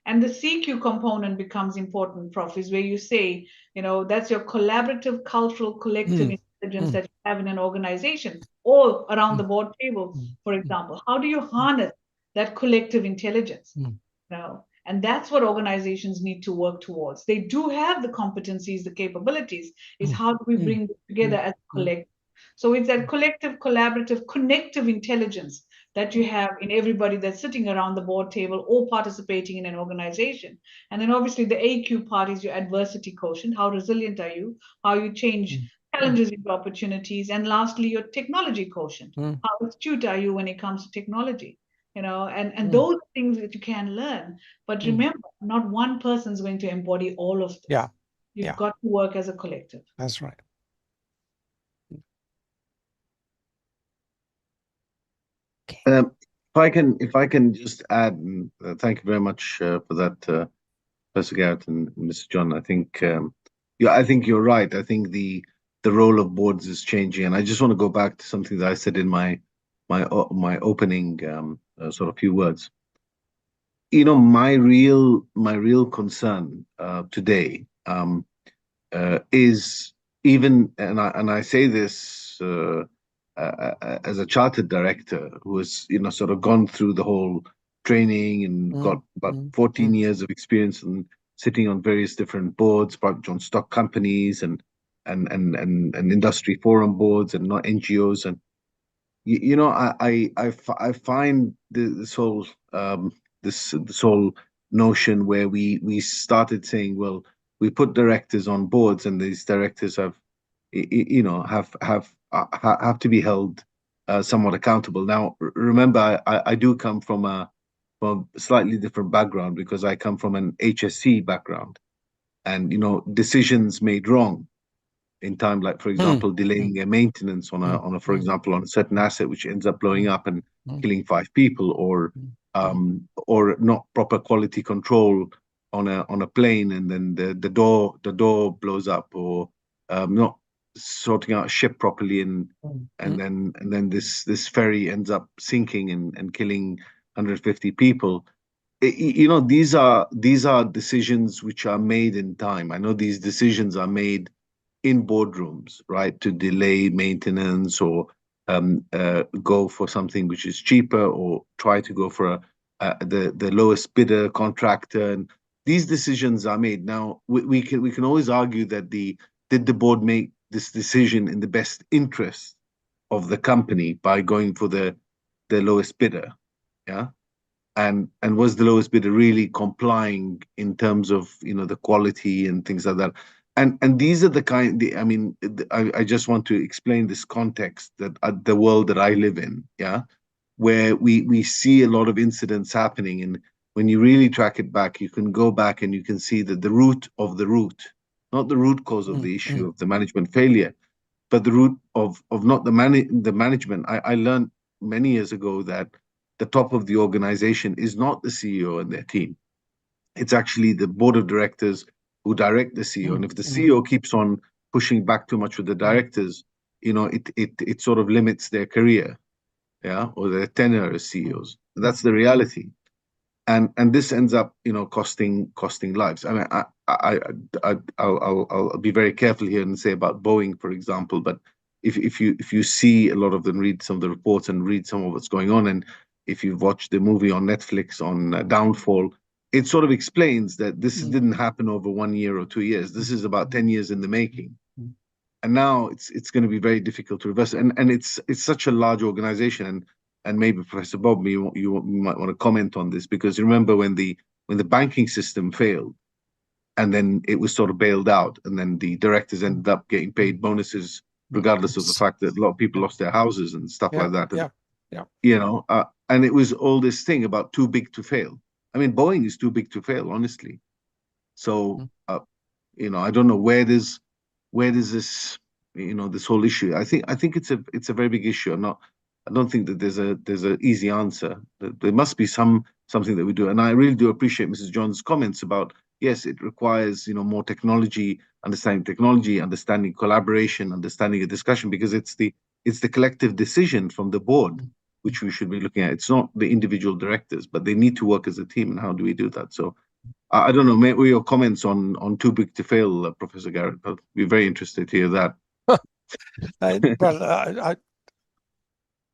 And the CQ component becomes important, Prof, is where you say, you know, that's your collaborative, cultural, collective intelligence that you have in an organization, all around the board table, for example. How do you harness that collective intelligence? You know? And that's what organizations need to work towards. They do have the competencies, the capabilities, is how do we bring them together as a collective? So it's that collective, collaborative, connective intelligence that you have in everybody that's sitting around the board table or participating in an organization. And then obviously the AQ part is your adversity quotient. How resilient are you? How you change challenges into opportunities. And lastly, your technology quotient. How astute are you when it comes to technology? You know, and those are things that you can learn. But remember, not one person is going to embody all of this. You've got to work as a collective. That's right. If I can just add, and thank you very much for that, Professor Garratt and Mr. John. I think, I think you're right. I think the role of boards is changing, and I just want to go back to something that I said in my opening sort of few words. You know, my real concern today is even, and I say this as a chartered director who has, you know, sort of gone through the whole training and got about 14 years of experience and sitting on various different boards, private on stock companies and industry forum boards and not NGOs. And you know, I find this whole this whole notion where we started saying, well, we put directors on boards and these directors have, you know, have to be held somewhat accountable. Now, remember, I do come from a slightly different background because I come from an HSC background, and you know, decisions made wrong in time, like for example, delaying a maintenance on a for example, on a certain asset, which ends up blowing up and killing 5 people, or not proper quality control on a plane, and then the door blows up, or not sorting out a ship properly, and then this ferry ends up sinking and killing 150 people. These are decisions which are made in time. I know these decisions are made in boardrooms, right, to delay maintenance, or go for something which is cheaper, or try to go for the lowest bidder contractor. And these decisions are made. Now we can always argue that did the board make this decision in the best interest of the company by going for the lowest bidder, yeah? And was the lowest bidder really complying in terms of the quality and things like that? And these are I just want to explain this context, that the world that I live in, yeah, where we see a lot of incidents happening, and when you really track it back, you can go back and you can see that the root of the root, not the root cause of the issue of the management failure, but the root of not the management. I learned many years ago that the top of the organization is not the CEO and their team. It's actually the board of directors who direct the CEO. And if the CEO keeps on pushing back too much with the directors, it sort of limits their career, yeah, or their tenure as CEOs. That's the reality. And this ends up, costing lives. I mean, I'll be very careful here and say about Boeing, for example. But if you see a lot of them, read some of the reports and read some of what's going on, and if you've watched the movie on Netflix on Downfall, it sort of explains that this didn't happen over 1 year or 2 years. This is about 10 years in the making. And now it's going to be very difficult to reverse. And it's such a large organization. And maybe Professor Bob, you might want to comment on this, because you remember when the banking system failed, and then it was sort of bailed out, and then the directors ended up getting paid bonuses regardless of the fact that a lot of people lost their houses and stuff like that. And, and it was all this thing about too big to fail. I mean, Boeing is too big to fail, honestly. So, I don't know where does this, this whole issue. I think it's a very big issue. I don't think that there's a easy answer. There must be something that we do. And I really do appreciate Mrs. John's comments about, yes, it requires, more technology, understanding collaboration, understanding a discussion, because it's the collective decision from the board which we should be looking at. It's not the individual directors, but they need to work as a team. And how do we do that? So I don't know, maybe your comments on too big to fail, Professor Garratt. I'd be very interested to hear that.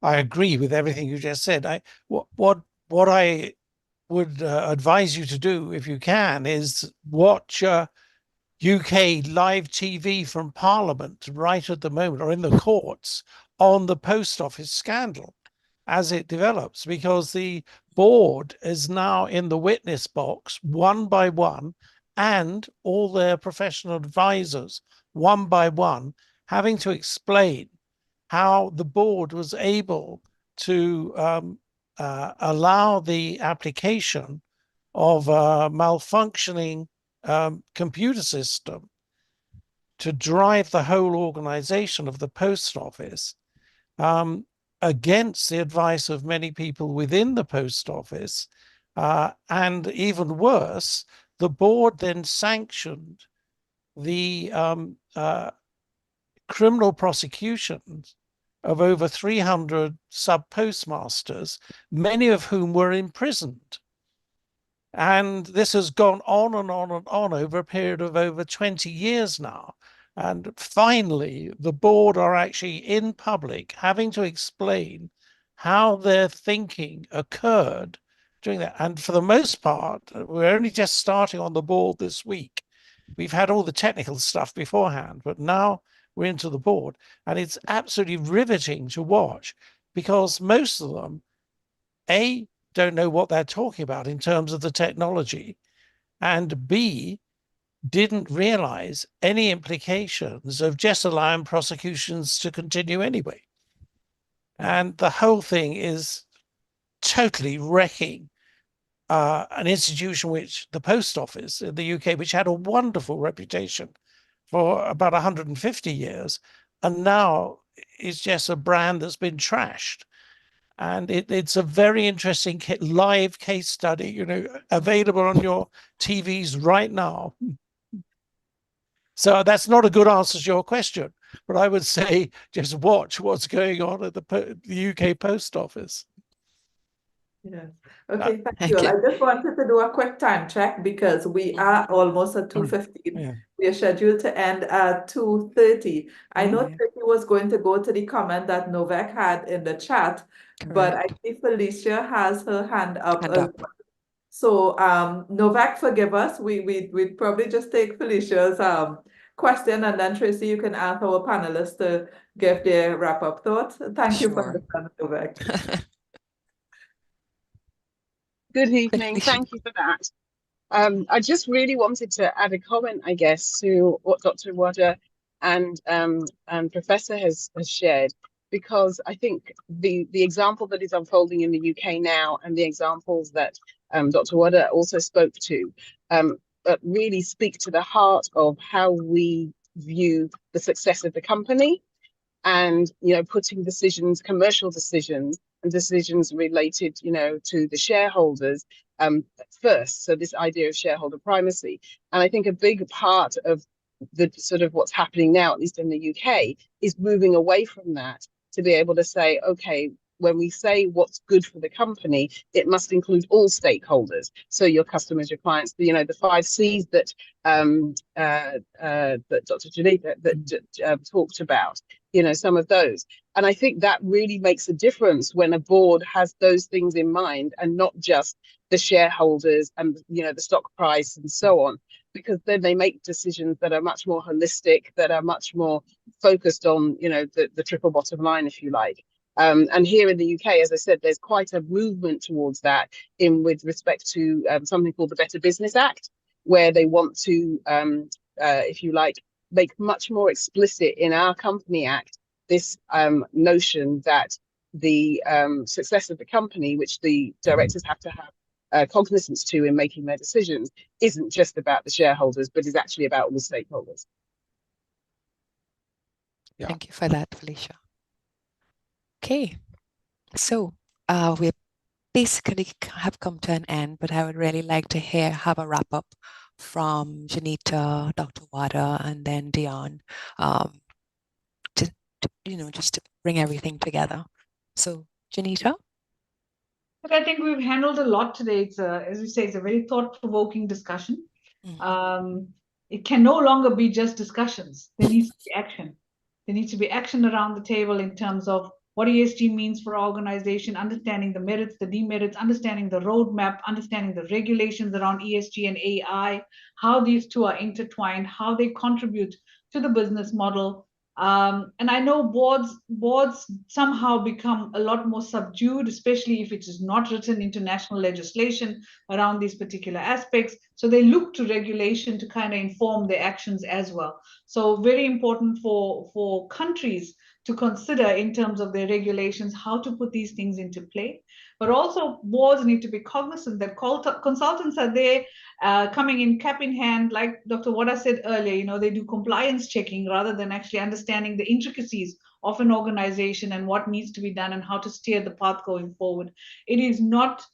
I agree with everything you just said. What I would advise you to do, if you can, is watch UK live TV from Parliament right at the moment, or in the courts, on the post office scandal as it develops, because the board is now in the witness box one by one, and all their professional advisors one by one having to explain how the board was able to allow the application of a malfunctioning computer system to drive the whole organization of the post office, against the advice of many people within the post office. And even worse, the board then sanctioned the criminal prosecutions of over 300 sub-postmasters, many of whom were imprisoned. And this has gone on and on and on over a period of over 20 years now. And finally, the board are actually in public having to explain how their thinking occurred during that. And for the most part, we're only just starting on the board this week. We've had all the technical stuff beforehand, but now we're into the board, and it's absolutely riveting to watch, because most of them, A, don't know what they're talking about in terms of the technology, and B, didn't realize any implications of just allowing prosecutions to continue anyway. And the whole thing is totally wrecking an institution which, the post office in the UK, which had a wonderful reputation for about 150 years, and now it's just a brand that's been trashed. And it's a very interesting live case study, you know, available on your TVs right now. So that's not a good answer to your question, but I would say just watch what's going on at the UK Post Office. Yeah. Okay, thank Thank you. you. I just wanted to do a quick time check because we are almost at 2:15. Yeah. We are scheduled to end at 2:30. I know Okay. Tracy was going to go to the comment that Novak had in the chat, but I Correct. see Felicia has her hand up Hand as up. well. So Novak, forgive us. We'd probably just take Felicia's question, and then Tracy, you can ask our panelists to give their wrap-up thoughts. Thank you for Sure. understanding, Novak. Good evening. Felicia. Thank you for that. I just really wanted to add a comment, I guess, to what Dr. Waddah and Professor has shared, because I think the example that is unfolding in the UK now and the examples that Dr. Waddah also spoke to really speak to the heart of how we view the success of the company, and, you know, putting decisions, commercial decisions and decisions related, you know, to the shareholders first. So this idea of shareholder primacy. And I think a big part of the sort of what's happening now, at least in the UK, is moving away from that to be able to say, okay, when we say what's good for the company, it must include all stakeholders. So your customers, your clients, you know, the 5 C's that Dr. Jenitha talked about, you know, some of those. And I think that really makes a difference when a board has those things in mind and not just the shareholders and, you know, the stock price and so on, because then they make decisions that are much more holistic, that are much more focused on, you know, the triple bottom line, if you like. And here in the UK, as I said, there's quite a movement towards that with respect to something called the Better Business Act, where they want to, if you like, make much more explicit in our Company Act this notion that the success of the company, which the directors have to have cognizance to in making their decisions, isn't just about the shareholders, but is actually about all the stakeholders. Yeah. Thank you for that, Felicia. Okay, so we basically have come to an end, but I would really like to have a wrap up from Jenitha, Dr. Waddah, and then Dionne, to you know, just to bring everything together. So, Jenitha? But I think we've handled a lot today. It's as we say, it's a very thought-provoking discussion. It can no longer be just discussions. There needs to be action. There needs to be action around the table in terms of what ESG means for our organization, understanding the merits, the demerits, understanding the roadmap, understanding the regulations around ESG and AI, how these two are intertwined, how they contribute to the business model. And I know boards somehow become a lot more subdued, especially if it is not written into national legislation around these particular aspects. So they look to regulation to kind of inform their actions as well. So very important for countries to consider in terms of their regulations, how to put these things into play. But also boards need to be cognizant that consultants are there coming in cap in hand, like Dr. Waddah said earlier, you know, they do compliance checking rather than actually understanding the intricacies of an organization and what needs to be done and how to steer the path going forward. It is not,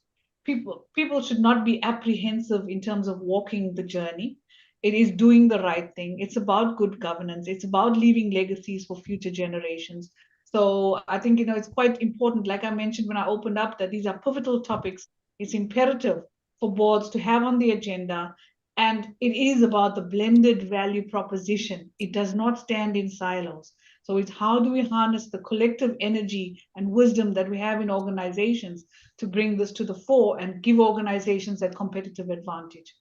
people should not be apprehensive in terms of walking the journey. It is doing the right thing. It's about good governance. It's about leaving legacies for future generations. So I think, you know, it's quite important, like I mentioned when I opened up, that these are pivotal topics. It's imperative for boards to have on the agenda. And it is about the blended value proposition. It does not stand in silos. So it's how do we harness the collective energy and wisdom that we have in organizations to bring this to the fore and give organizations that competitive advantage.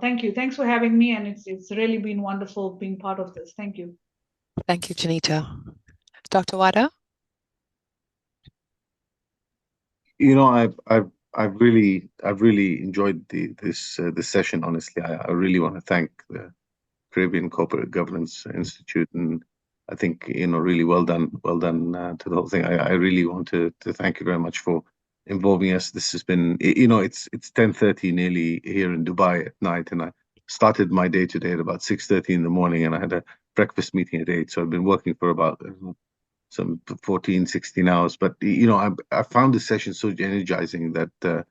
Thank you. Thanks for having me. And it's really been wonderful being part of this. Thank you. Thank you, Jenitha. Dr. Waddah? You know, I've really enjoyed this session. Honestly, I really want to thank the Caribbean Corporate Governance Institute, and I think, you know, really well done to the whole thing. I really want to thank you very much for involving us. This has been, you know, it's 10:30 nearly here in Dubai at night, and I started my day today at about 6:30 in the morning, and I had a breakfast meeting at 8. So I've been working for about some 14, 16 hours. But I found this session so energizing that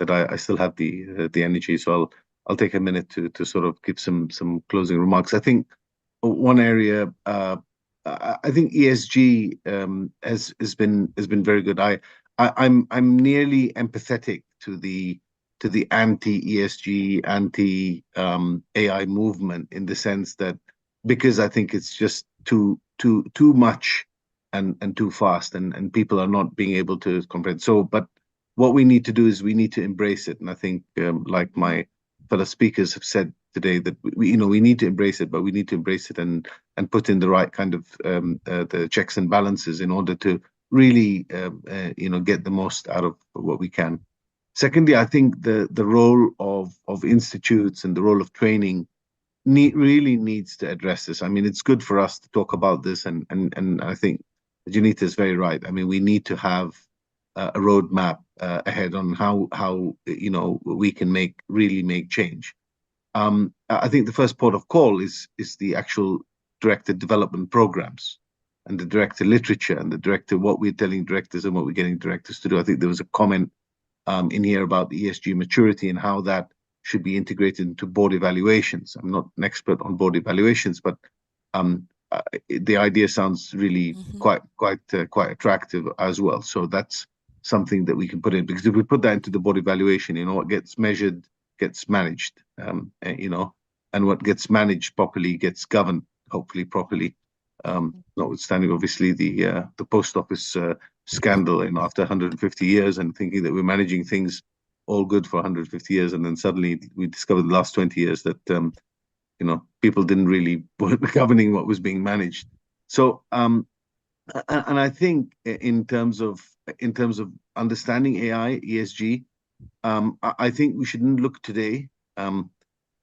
I still have the energy. So I'll take a minute to sort of give some closing remarks. I think one area, I think ESG has been very good. I'm nearly empathetic to the anti-ESG, anti-AI movement, in the sense that, because I think it's just too much and too fast, and people are not being able to comprehend. So, but what we need to do is we need to embrace it. And I think, like my fellow speakers have said today, that we need to embrace it, but we need to embrace it and put in the right kind of the checks and balances in order to really get the most out of what we can. Secondly, I think the role of institutes and the role of training really needs to address this. I mean, it's good for us to talk about this, and I think Jenitha is very right. I mean, we need to have a roadmap ahead on how we can really make change. I think the first port of call is the actual directed development programs and the director literature and the director, what we're telling directors and what we're getting directors to do. I think there was a comment in here about the ESG maturity and how that should be integrated into board evaluations. I'm not an expert on board evaluations, but the idea sounds really quite attractive as well. So that's something that we can put in, because if we put that into the board evaluation, what gets measured gets managed, and what gets managed properly gets governed, hopefully properly. Notwithstanding, obviously, the post office scandal, after 150 years, and thinking that we're managing things all good for 150 years, and then suddenly we discovered the last 20 years that people didn't really were governing what was being managed. So and I think in terms of understanding AI, ESG, I think we shouldn't look today.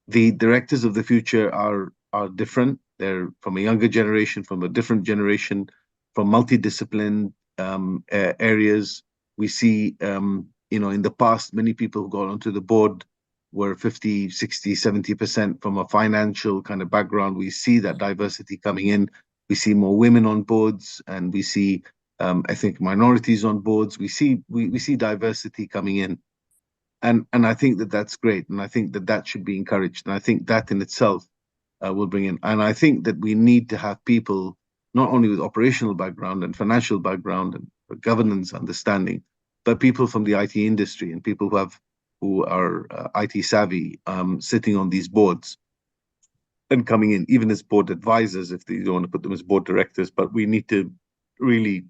The directors of the future are different. They're from a younger generation, from a different generation, from multidisciplined areas. We see, in the past, many people who got onto the board were 50, 60, 70% from a financial kind of background. We see that diversity coming in. We see more women on boards, and we see, I think, minorities on boards. We see diversity coming in. And I think that that's great. And I think that should be encouraged. And I think that in itself will bring in. And I think that we need to have people not only with operational background and financial background and governance understanding, but people from the IT industry and people who are IT savvy, sitting on these boards and coming in, even as board advisors, if you don't want to put them as board directors. But we need to really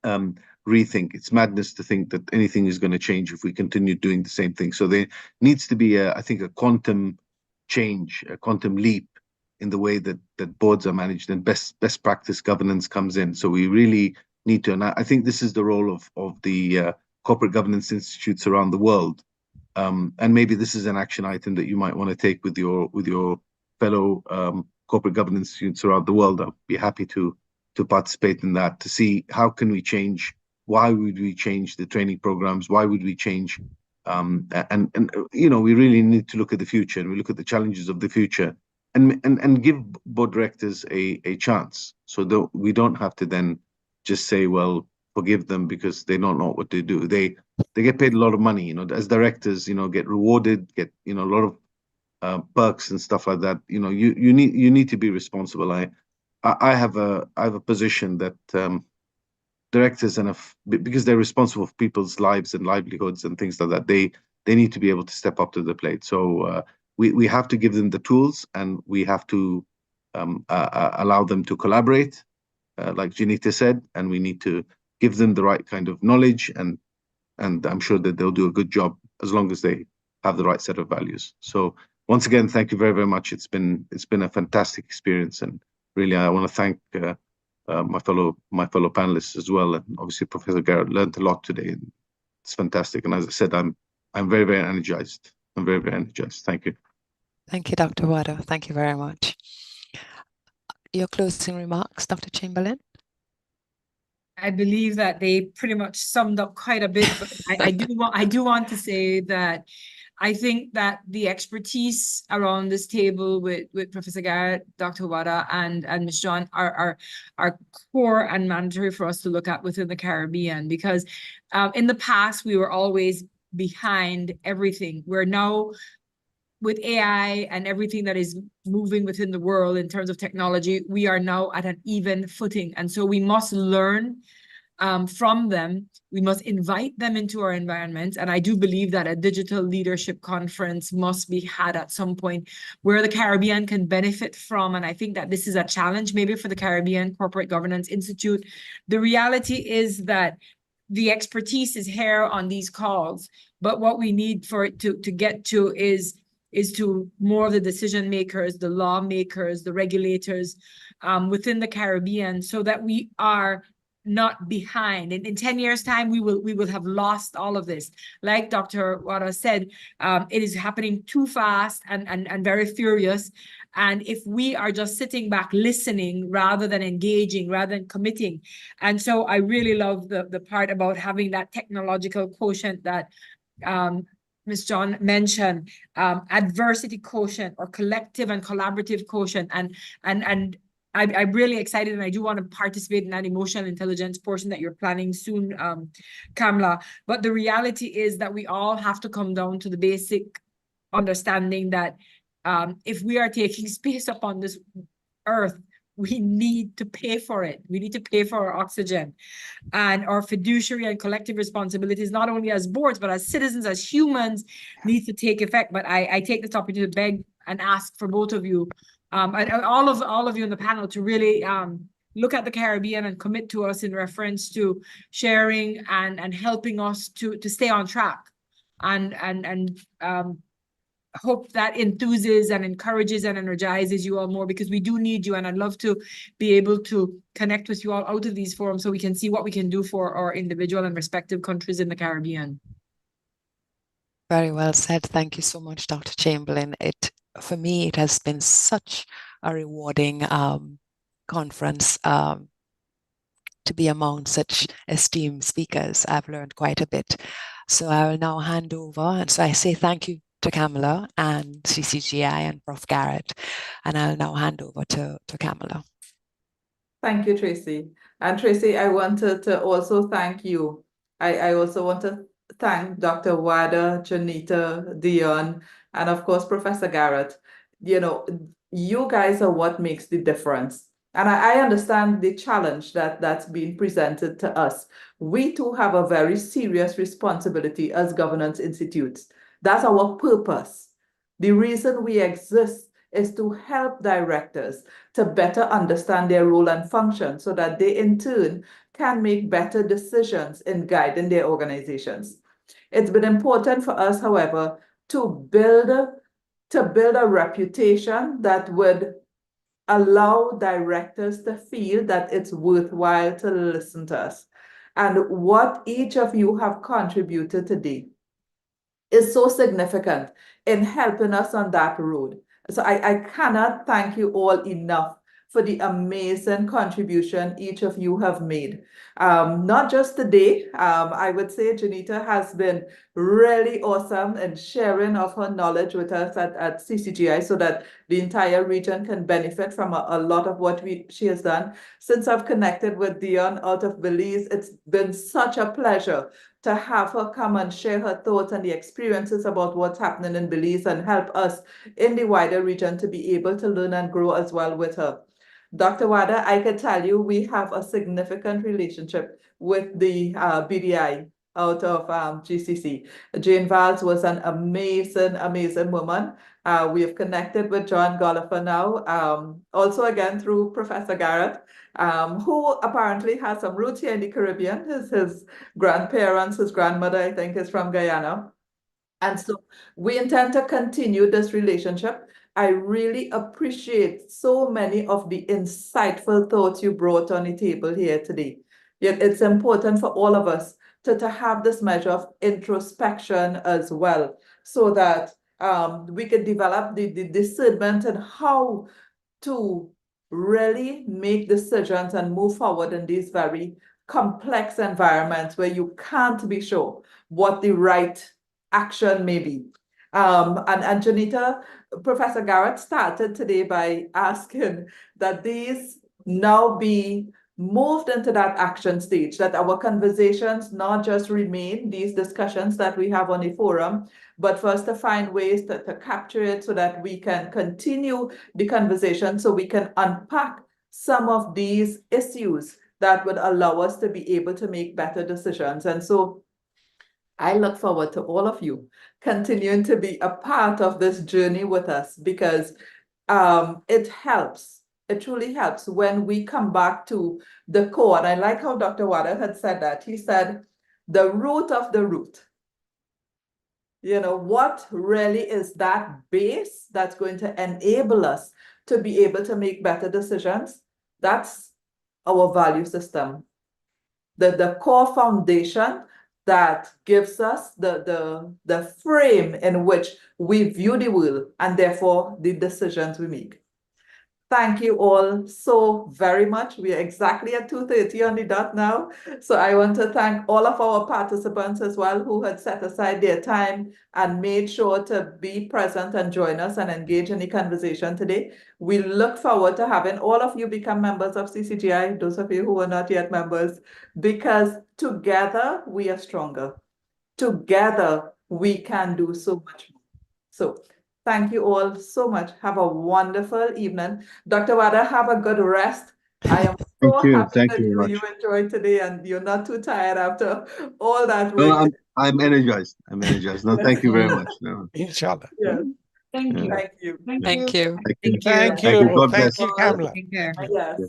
rethink. It's madness to think that anything is going to change if we continue doing the same thing. So there needs to be, I think, a quantum change, a quantum leap in the way that boards are managed, and best practice governance comes in. So we really need to, and I think this is the role of the corporate governance institutes around the world. And maybe this is an action item that you might want to take with your fellow corporate governance institutes around the world. I'll be happy to participate in that, to see how can we change. Why would we change the training programs? Why would we change? And we really need to look at the future, and we look at the challenges of the future, and give board directors a chance, so we don't have to then just say, well, forgive them because they don't know what to do. They get paid a lot of money, as directors, get rewarded, get a lot of perks and stuff like that. You need to be responsible. I have a position that directors, because they're responsible for people's lives and livelihoods and things like that, they need to be able to step up to the plate. So we have to give them the tools, and we have to allow them to collaborate, like Jenitha said, and we need to give them the right kind of knowledge, and I'm sure that they'll do a good job as long as they have the right set of values. So once again, thank you very, very much. It's been a fantastic experience, and really I want to thank my fellow panelists as well, and obviously Professor Garratt. Learned a lot today, and it's fantastic. And as I said, I'm very, very energized. I'm very, very energized. Thank you. Thank you, Dr. Waddah. Thank you very much. Your closing remarks, Dr. Chamberlain? I believe that they pretty much summed up quite a bit, but I do want to say that I think that the expertise around this table with Professor Garratt, Dr. Waddah, and Ms. John are core and mandatory for us to look at within the Caribbean, because in the past, we were always behind everything. We're now, with AI and everything that is moving within the world in terms of technology, we are now at an even footing. And so we must learn from them. We must invite them into our environment. And I do believe that a digital leadership conference must be had at some point where the Caribbean can benefit from. And I think that this is a challenge maybe for the Caribbean Corporate Governance Institute. The reality is that the expertise is here on these calls, but what we need for it to get to is to more of the decision makers, the lawmakers, the regulators within the Caribbean, so that we are not behind. In 10 years' time, we will have lost all of this. Like Dr. Waddah said, it is happening too fast and very furious. And if we are just sitting back listening rather than engaging, rather than committing. And so I really love the part about having that technological quotient that Ms. John mentioned, adversity quotient or collective and collaborative quotient. And I'm really excited, and I do want to participate in that emotional intelligence portion that you're planning soon, Kamla. But the reality is that we all have to come down to the basic understanding that if we are taking space upon this earth, we need to pay for it. We need to pay for our oxygen. And our fiduciary and collective responsibilities, not only as boards, but as citizens, as humans, need to take effect. But I take this opportunity to beg and ask for both of you, and all of you in the panel, to really look at the Caribbean and commit to us in reference to sharing and helping us to stay on track, and hope that enthuses and encourages and energizes you all more, because we do need you. And I'd love to be able to connect with you all out of these forums so we can see what we can do for our individual and respective countries in the Caribbean. Very well said. Thank you so much, Dr. Chamberlain. For me, it has been such a rewarding conference to be among such esteemed speakers. I've learned quite a bit. So I will now hand over. And so I say thank you to Kamla and CCGI and Prof. Garratt. And I'll now hand over to Kamla. Thank you, Tracy. And Tracy, I wanted to also thank you. I also want to thank Dr. Waddah, Jenitha, Dionne, and of course, Professor Garratt. You know, you guys are what makes the difference. And I understand the challenge that's being presented to us. We too have a very serious responsibility as governance institutes. That's our purpose. The reason we exist is to help directors to better understand their role and function so that they in turn can make better decisions in guiding their organizations. It's been important for us, however, to build a reputation that would allow directors to feel that it's worthwhile to listen to us. And what each of you have contributed today is so significant in helping us on that road. So I cannot thank you all enough for the amazing contribution each of you have made. Not just today, I would say Jenitha has been really awesome in sharing of her knowledge with us at CCGI so that the entire region can benefit from a lot of what she has done. Since I've connected with Dionne out of Belize, it's been such a pleasure to have her come and share her thoughts and the experiences about what's happening in Belize and help us in the wider region to be able to learn and grow as well with her. Dr. Waddah, I can tell you we have a significant relationship with the BDI out of GCC. Jane Valls was an amazing, amazing woman. We have connected with John Gollifer now, also again through Professor Garratt, who apparently has some roots here in the Caribbean. His grandparents, his grandmother, I think, is from Guyana. And so we intend to continue this relationship. I really appreciate so many of the insightful thoughts you brought on the table here today. Yet it's important for all of us to have this measure of introspection as well, so that we can develop the discernment and how to really make decisions and move forward in these very complex environments where you can't be sure what the right action may be. And Jenitha, Professor Garratt started today by asking that these now be moved into that action stage, that our conversations not just remain these discussions that we have on the forum, but for us to find ways to capture it so that we can continue the conversation, so we can unpack some of these issues that would allow us to be able to make better decisions. And so I look forward to all of you continuing to be a part of this journey with us, because it helps. It truly helps when we come back to the core. And I like how Dr. Waddah had said that. He said, the root of the root. You know, what really is that base that's going to enable us to be able to make better decisions? That's our value system. The core foundation that gives us the frame in which we view the world, and therefore the decisions we make. Thank you all so very much. We are exactly at 2:30 on the dot now. So I want to thank all of our participants as well, who had set aside their time and made sure to be present and join us and engage in the conversation today. We look forward to having all of you become members of CCGI, those of you who are not yet members, because together we are stronger. Together we can do so much more. So thank you all so much. Have a wonderful evening. Dr. Waddah, have a good rest. I am so happy Thank that you very you much. enjoyed today and you're not too tired after all that No, work. I'm energized. I'm energized. No, thank you very much. No. Inshallah. Yes. Thank you. Thank you. Thank you. Thank Thank you. you. God Thank bless. you, Kamla. Take care. Yes.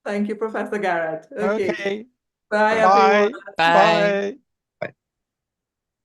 Thank you, Professor Garratt. Okay. Okay. Bye, Bye. everyone. Bye. Bye. Bye.